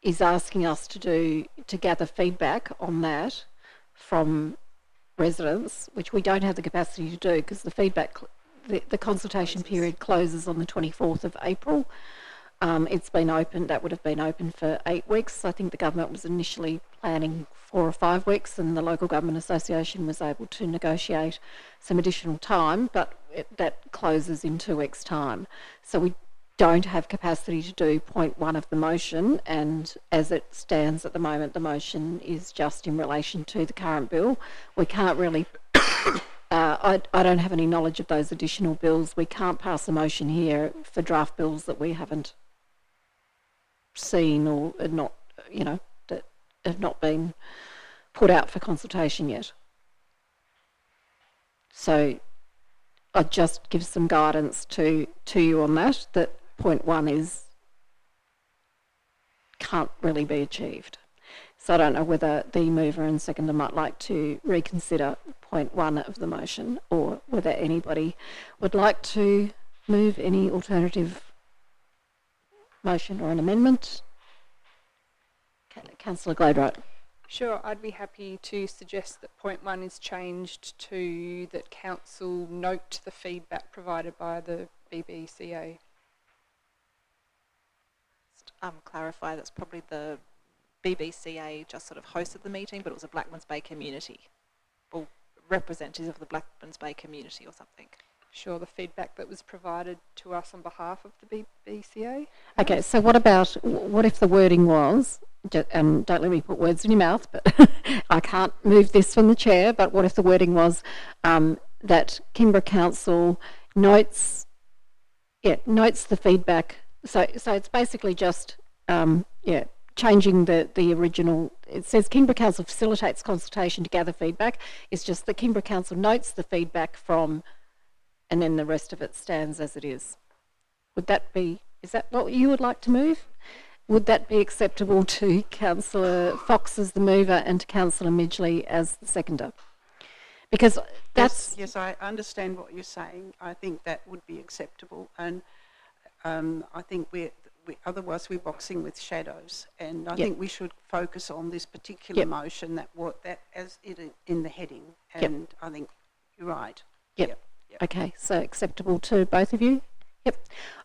is asking us to gather feedback on that from residents, which we don't have the capacity to do because the consultation period closes on the 24th of April. It's been open, that would have been open for 8 weeks. I think the government was initially planning 4 or 5 weeks, and the Local Government Association was able to negotiate some additional time, but that closes in 2 weeks' time. So we don't have capacity to do point 1 of the motion, and as it stands at the moment, the motion is just in relation to the current bill. We can't really, I don't have any knowledge of those additional bills. We can't pass a motion here for draft bills that we haven't seen or not, that have not been put out for consultation yet. So I'd just give some guidance to you on that point 1 can't really be achieved. So I don't know whether the mover and seconder might like to reconsider point 1 of the motion, or whether anybody would like to move any alternative motion or an amendment. Councillor Gladwright. Sure, I'd be happy to suggest that point 1 is changed to that council note the feedback provided by the BBCA. Clarify, that's probably the BBCA just sort of hosted the meeting, but it was a Blackmans Bay community, or representatives of the Blackmans Bay community or something. Sure, the feedback that was provided to us on behalf of the BBCA. Okay, so what if the wording was, don't let me put words in your mouth, but I can't move this from the chair, but what if the wording was that Kingborough Council notes the feedback. So it's basically just changing the original. It says Kingborough Council facilitates consultation to gather feedback. It's just that Kingborough Council notes the feedback from, and then the rest of it stands as it is. Is that what you would like to move? Would that be acceptable to Councillor Fox as the mover and to Councillor Midgley as the seconder? Because that's... Yes, I understand what you're saying. I think that would be acceptable, and I think otherwise we're boxing with shadows, and I think we should focus on this particular motion that as it in the heading, and I think you're right. Yep. Okay, so acceptable to both of you? Yep.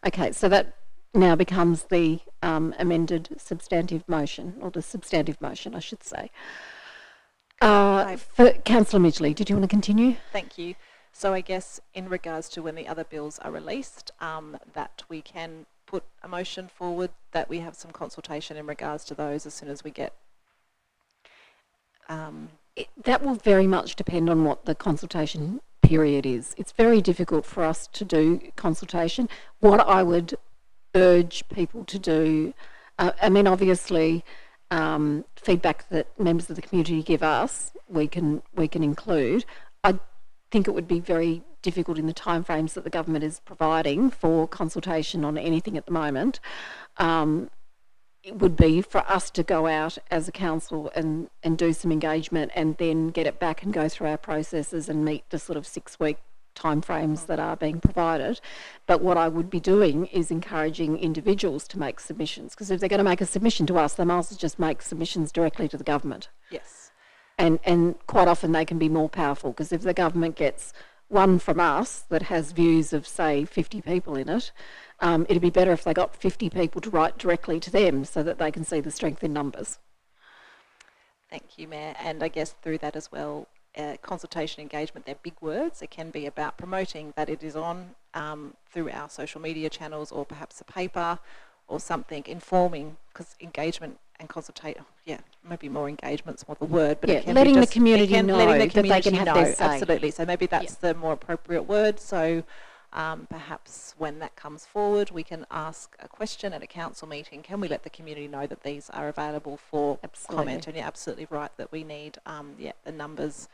Okay, so that now becomes the amended substantive motion, or the substantive motion, I should say. For Councillor Midgley, did you want to continue? Thank you. So I guess in regards to when the other bills are released, that we can put a motion forward that we have some consultation in regards to those as soon as we get... that will very much depend on what the consultation period is. It's very difficult for us to do consultation. What I would urge people to do, obviously feedback that members of the community give us, we can include. I think it would be very difficult in the timeframes that the government is providing for consultation on anything at the moment. It would be for us to go out as a council and do some engagement and then get it back and go through our processes and meet the sort of 6-week timeframes that are being provided. But what I would be doing is encouraging individuals to make submissions, because if they're going to make a submission to us, they might as well just make submissions directly to the government. Yes. And quite often they can be more powerful, because if the government gets one from us that has views of, say, 50 people in it, it'd be better if they got 50 people to write directly to them so that they can see the strength in numbers. Thank you, Mayor. And I guess through that as well, consultation engagement, they're big words. It can be about promoting that it is on through our social media channels or perhaps a paper or something, informing, because engagement and consultate, maybe more engagement's more the word, but it can letting be the just, community know letting the that they community can have know, their say. absolutely. So maybe that's the more appropriate word. So perhaps when that comes forward, we can ask a question at a council meeting. Can we let the community know that these are available for comment? And you're absolutely right that we need the numbers.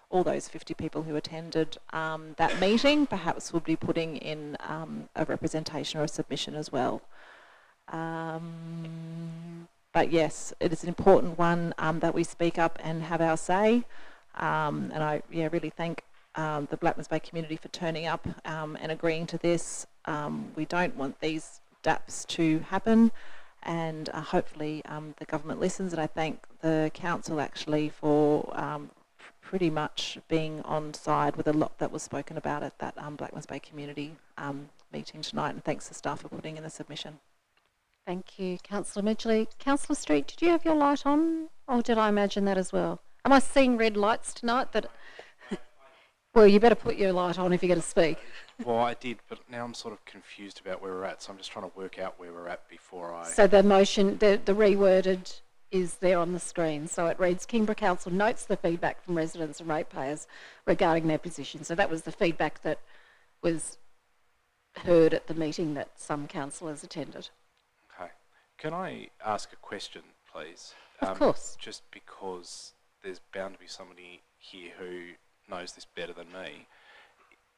All those 50 people who attended that meeting perhaps would be putting in a representation or a submission as well. But yes, it is an important one that we speak up and have our say. And I really thank the Blackmans Bay community for turning up and agreeing to this. We don't want these DAPs to happen, and hopefully the government listens. And I thank the council actually for pretty much being on side with a lot that was spoken about at that Blackmans Bay community meeting tonight. And thanks to staff for putting in the submission. Thank you, Councillor Midgley. Councillor Street, did you have your light on, or did I imagine that as well? Am I seeing red lights tonight? Well, you better put your light on if you're going to speak. Well, I did, but now I'm sort of confused about where we're at, so I'm just trying to work out where we're at before I... So the motion, the reworded is there on the screen. So it reads, Kingborough Council notes the feedback from residents and ratepayers regarding their position. So that was the feedback that was heard at the meeting that some councillors attended. Okay. Can I ask a question, please? Of course. Just because there's bound to be somebody here who knows this better than me.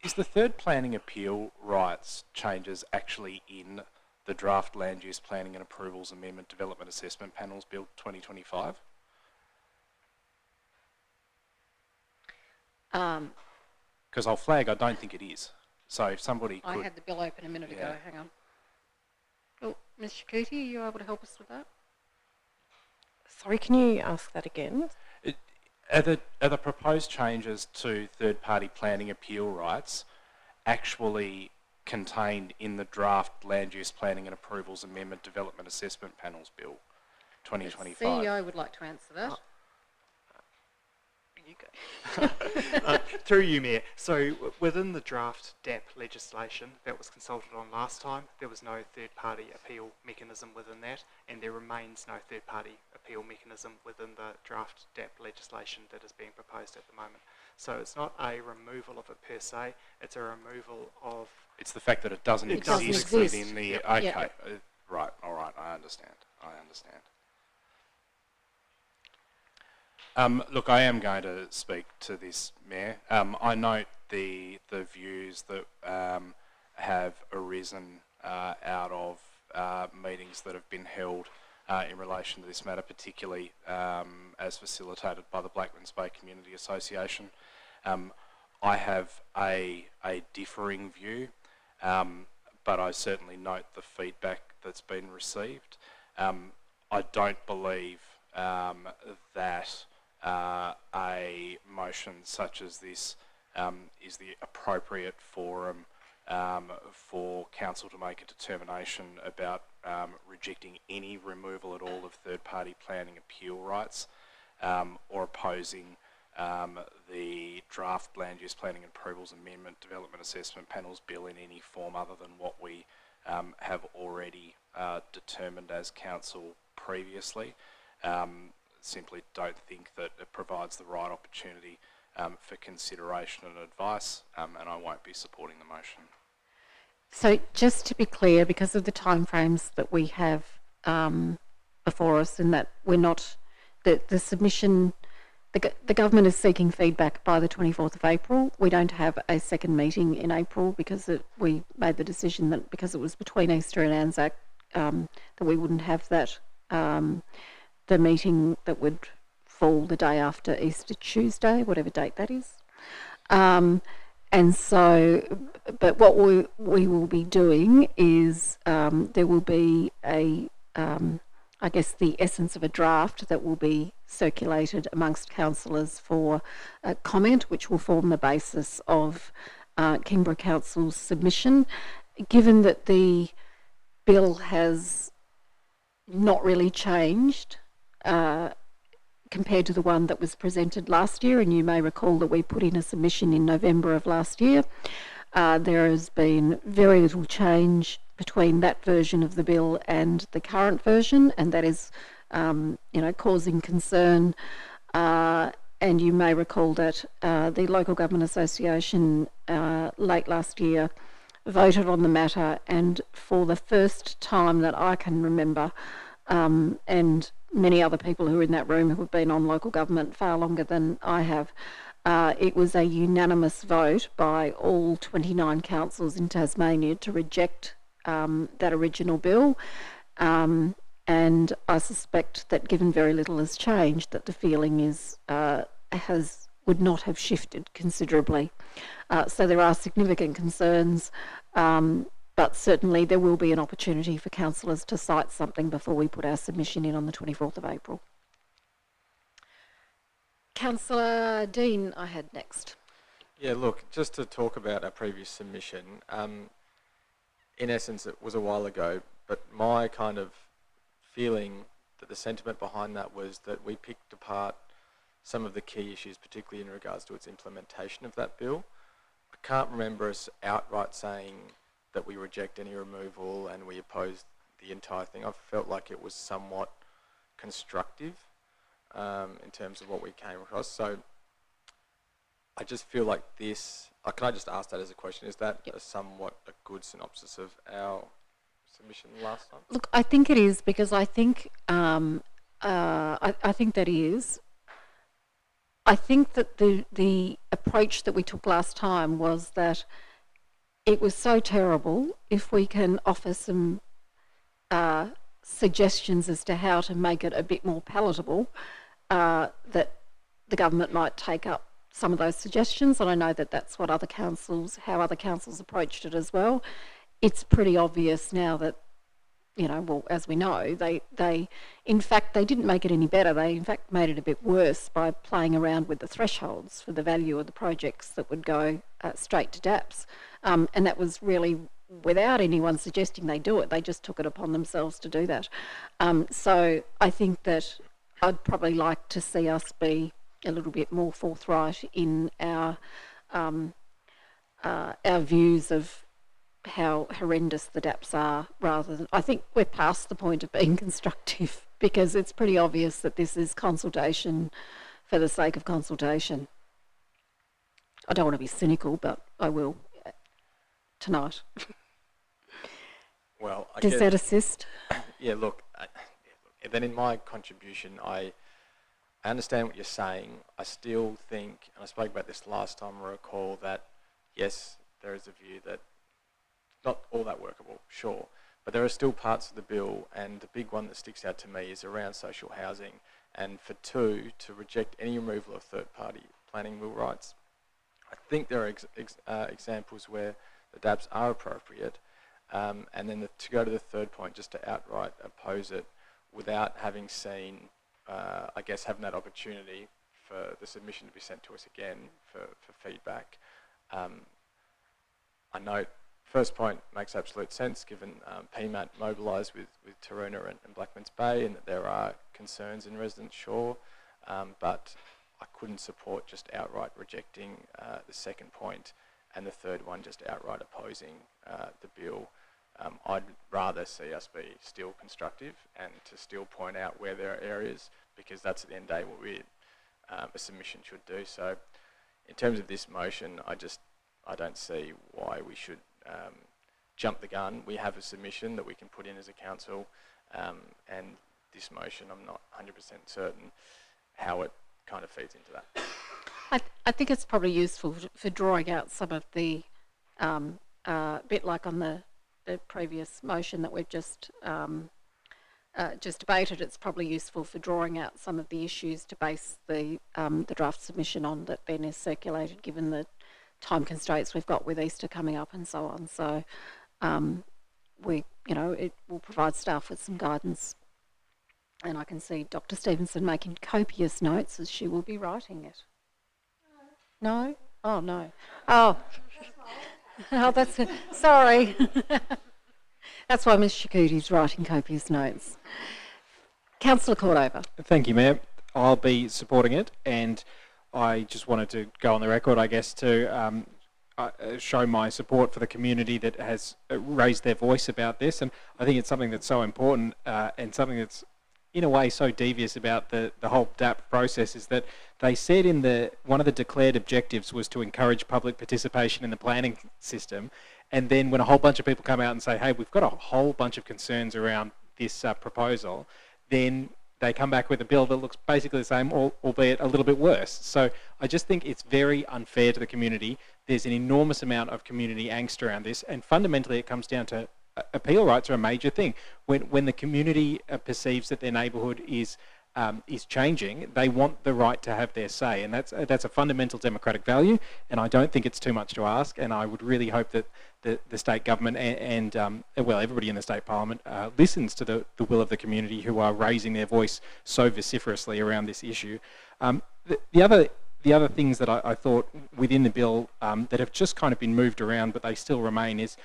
Is the third planning appeal rights changes actually in the draft Land Use Planning and Approvals Amendment Development Assessment Panels Bill 2025? Because I'll flag, I don't think it is. So if somebody could... I had the bill open a minute ago, hang on. Oh, Ms Shakuti, are you able to help us with that? Sorry, can you ask that again? Are the proposed changes to third-party planning appeal rights actually contained in the draft Land Use Planning and Approvals Amendment Development Assessment Panels Bill 2025? The CEO would like to answer that. You go. Through you, Mayor. So within the draft DAP legislation that was consulted on last time, there was no third-party appeal mechanism within that, and there remains no third-party appeal mechanism within the draft DAP legislation that is being proposed at the moment. So it's not a removal of it per se, it's a removal of... It's the fact that it doesn't exist within the... Yep. Okay, Yep. Right, all right, I understand. Look, I am going to speak to this, Mayor. I note the views that have arisen out of meetings that have been held in relation to this matter, particularly as facilitated by the Blackmans Bay Community Association. I have a differing view, but I certainly note the feedback that's been received. I don't believe that a motion such as this is the appropriate forum for council to make a determination about rejecting any removal at all of third-party planning appeal rights or opposing the draft Land Use Planning and Approvals Amendment Development Assessment Panels Bill in any form other than what we have already determined as council previously. Simply don't think that it provides the right opportunity for consideration and advice, and I won't be supporting the motion. So just to be clear, because of the timeframes that we have before us, in that we're not, the submission, the government is seeking feedback by the 24th of April. We don't have a second meeting in April because we made the decision that because it was between Easter and Anzac that we wouldn't have that, the meeting that would fall the day after Easter Tuesday, whatever date that is. And so, but what we will be doing is there will be I guess the essence of a draft that will be circulated amongst councillors for comment, which will form the basis of Kingborough Council's submission. Given that the bill has not really changed, compared to the one that was presented last year, and you may recall that we put in a submission in November of last year. There has been very little change between that version of the bill and the current version, and that is, causing concern. And you may recall that the Local Government Association late last year voted on the matter, and for the first time that I can remember, and many other people who are in that room who have been on local government far longer than I have, it was a unanimous vote by all 29 councils in Tasmania to reject that original bill. And I suspect that, given very little has changed, that the feeling is would not have shifted considerably. So there are significant concerns, but certainly there will be an opportunity for councillors to cite something before we put our submission in on the 24th of April. Councillor Dean, I had next. Yeah, look, just to talk about our previous submission, in essence it was a while ago, but my kind of feeling that the sentiment behind that was that we picked apart some of the key issues, particularly in regards to its implementation of that bill. I can't remember us outright saying that we reject any removal and we oppose the entire thing. I felt like it was somewhat constructive in terms of what we came across. So I just feel like this, can I just ask that as a question, is that a somewhat a good synopsis of our submission last time? Look, I think it is, because I think I think that is. I think that the approach that we took last time was that it was so terrible. If we can offer some suggestions as to how to make it a bit more palatable, that the government might take up some of those suggestions. And I know that that's what how other councils approached it as well. It's pretty obvious now that, as we know, they in fact, they didn't make it any better. They, in fact, made it a bit worse by playing around with the thresholds for the value of the projects that would go straight to DAPS. And that was really without anyone suggesting they do it. They just took it upon themselves to do that. So I think that I'd probably like to see us be a little bit more forthright in our views of how horrendous the DAPs are, rather than, I think we're past the point of being constructive, because it's pretty obvious that this is consultation for the sake of consultation. I don't want to be cynical, but I will tonight. Well, does that assist? Yeah, look, then in my contribution, I understand what you're saying. I still think, and I spoke about this last time, I recall that, yes, there is a view that not all that workable, sure, but there are still parts of the bill, and the big one that sticks out to me is around social housing, and for two, to reject any removal of third-party planning will rights. I think there are examples where the DAPs are appropriate, and then to go to the third point, just to outright oppose it without having seen, having that opportunity for the submission to be sent to us again for feedback. I note first point makes absolute sense, given PMAT mobilised with Taroona and Blackmans Bay, and that there are concerns in Residence Shore, but I couldn't support just outright rejecting the second point, and the third one just outright opposing the bill. I'd rather see us be still constructive and to still point out where there are areas, because that's at the end of the day what a submission should do. So in terms of this motion, I don't see why we should jump the gun. We have a submission that we can put in as a council, and this motion, I'm not 100% certain how it kind of feeds into that. I think it's probably useful for drawing out some of the, bit like on the previous motion that we've just debated, it's probably useful for drawing out some of the issues to base the draft submission on that then is circulated, given the time constraints we've got with Easter coming up and so on. So it will provide staff with some guidance. And I can see Dr. Stevenson making copious notes as she will be writing it. No? Oh, no. Oh, that's sorry. That's why Ms. Shakuti's writing copious notes. Councillor Cordova. Thank you, Mayor. I'll be supporting it, and I just wanted to go on the record, I guess, to show my support for the community that has raised their voice about this. And I think it's something that's so important and something that's in a way so devious about the whole DAP process is that they said in one of the declared objectives was to encourage public participation in the planning system, and then when a whole bunch of people come out and say, hey, we've got a whole bunch of concerns around this proposal, then they come back with a bill that looks basically the same, albeit a little bit worse. So I just think it's very unfair to the community. There's an enormous amount of community angst around this, and fundamentally it comes down to appeal rights are a major thing. When the community perceives that their neighbourhood is changing, they want the right to have their say, and that's a fundamental democratic value. And I don't think it's too much to ask. And I would really hope that the state government and well, everybody in the state parliament listens to the will of the community who are raising their voice so vociferously around this issue. The other things that I thought within the bill that have just kind of been moved around, but they still remain, is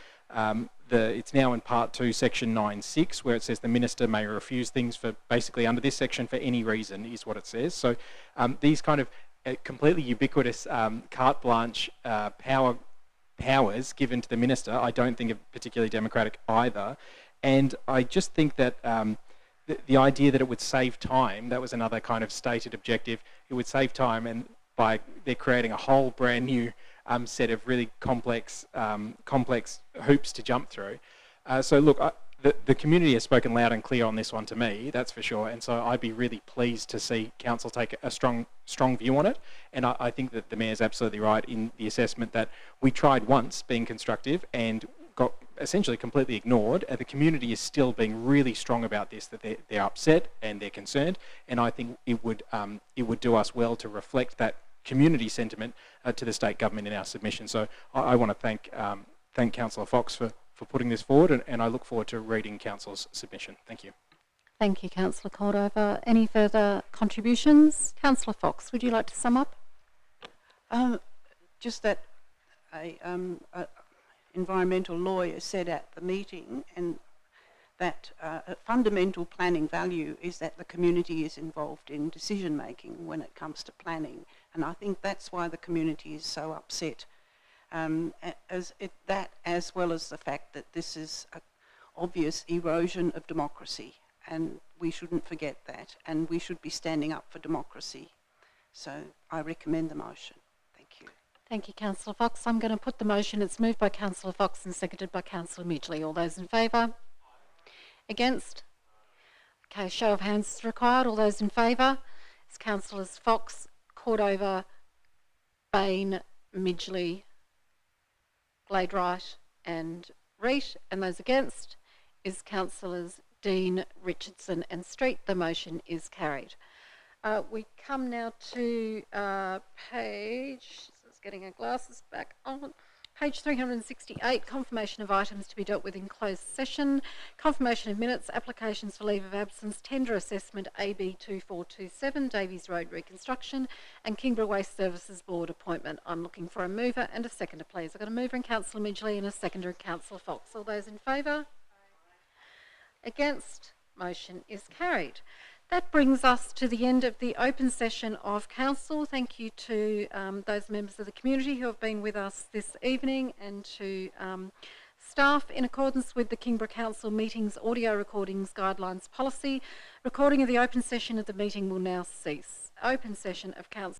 it's now in Part 2, Section 9.6, where it says the Minister may refuse things for basically under this section for any reason, is what it says. So these kind of completely ubiquitous carte blanche powers given to the Minister, I don't think are particularly democratic either. And I just think that the idea that it would save time, that was another kind of stated objective, it would save time, and by they're creating a whole brand new set of really complex hoops to jump through. So look, the community has spoken loud and clear on this one to me, that's for sure, and so I'd be really pleased to see Council take a strong view on it. And I think that the Mayor's absolutely right in the assessment that we tried once being constructive and got essentially completely ignored. The community is still being really strong about this, that they're upset and they're concerned, and I think it would do us well to reflect that community sentiment to the state government in our submission. So I want to thank Councillor Fox for putting this forward, and I look forward to reading Council's submission. Thank you. Thank you, Councillor Cordova. Any further contributions? Councillor Fox, would you like to sum up? Just that a environmental lawyer said at the meeting, and that a fundamental planning value is that the community is involved in decision making when it comes to planning, and I think that's why the community is so upset. As well as the fact that this is an obvious erosion of democracy, and we shouldn't forget that, and we should be standing up for democracy. So I recommend the motion. Thank you. Thank you, Councillor Fox. I'm going to put the motion. It's moved by Councillor Fox and seconded by Councillor Midgley. All those in favour? Against? Okay, show of hands is required. All those in favour? It's Councillors Fox, Cordova, Bain, Midgley, Gladewright and Reet, and those against is Councillors Dean, Richardson and Street. The motion is carried. We come now to page, just getting our glasses back on, page 368, confirmation of items to be dealt with in closed session, confirmation of minutes, applications for leave of absence, tender assessment AB 2427, Davies Road reconstruction, and Kingborough Waste Services Board appointment. I'm looking for a mover and a seconder, please. I've got a mover in Councillor Midgley and a seconder in Councillor Fox. All those in favour? Against? Motion is carried. That brings us to the end of the open session of Council. Thank you to those members of the community who have been with us this evening, and to staff. In accordance with the Kingborough Council Meetings Audio Recordings Guidelines Policy, recording of the open session of the meeting will now cease. Open session of Council.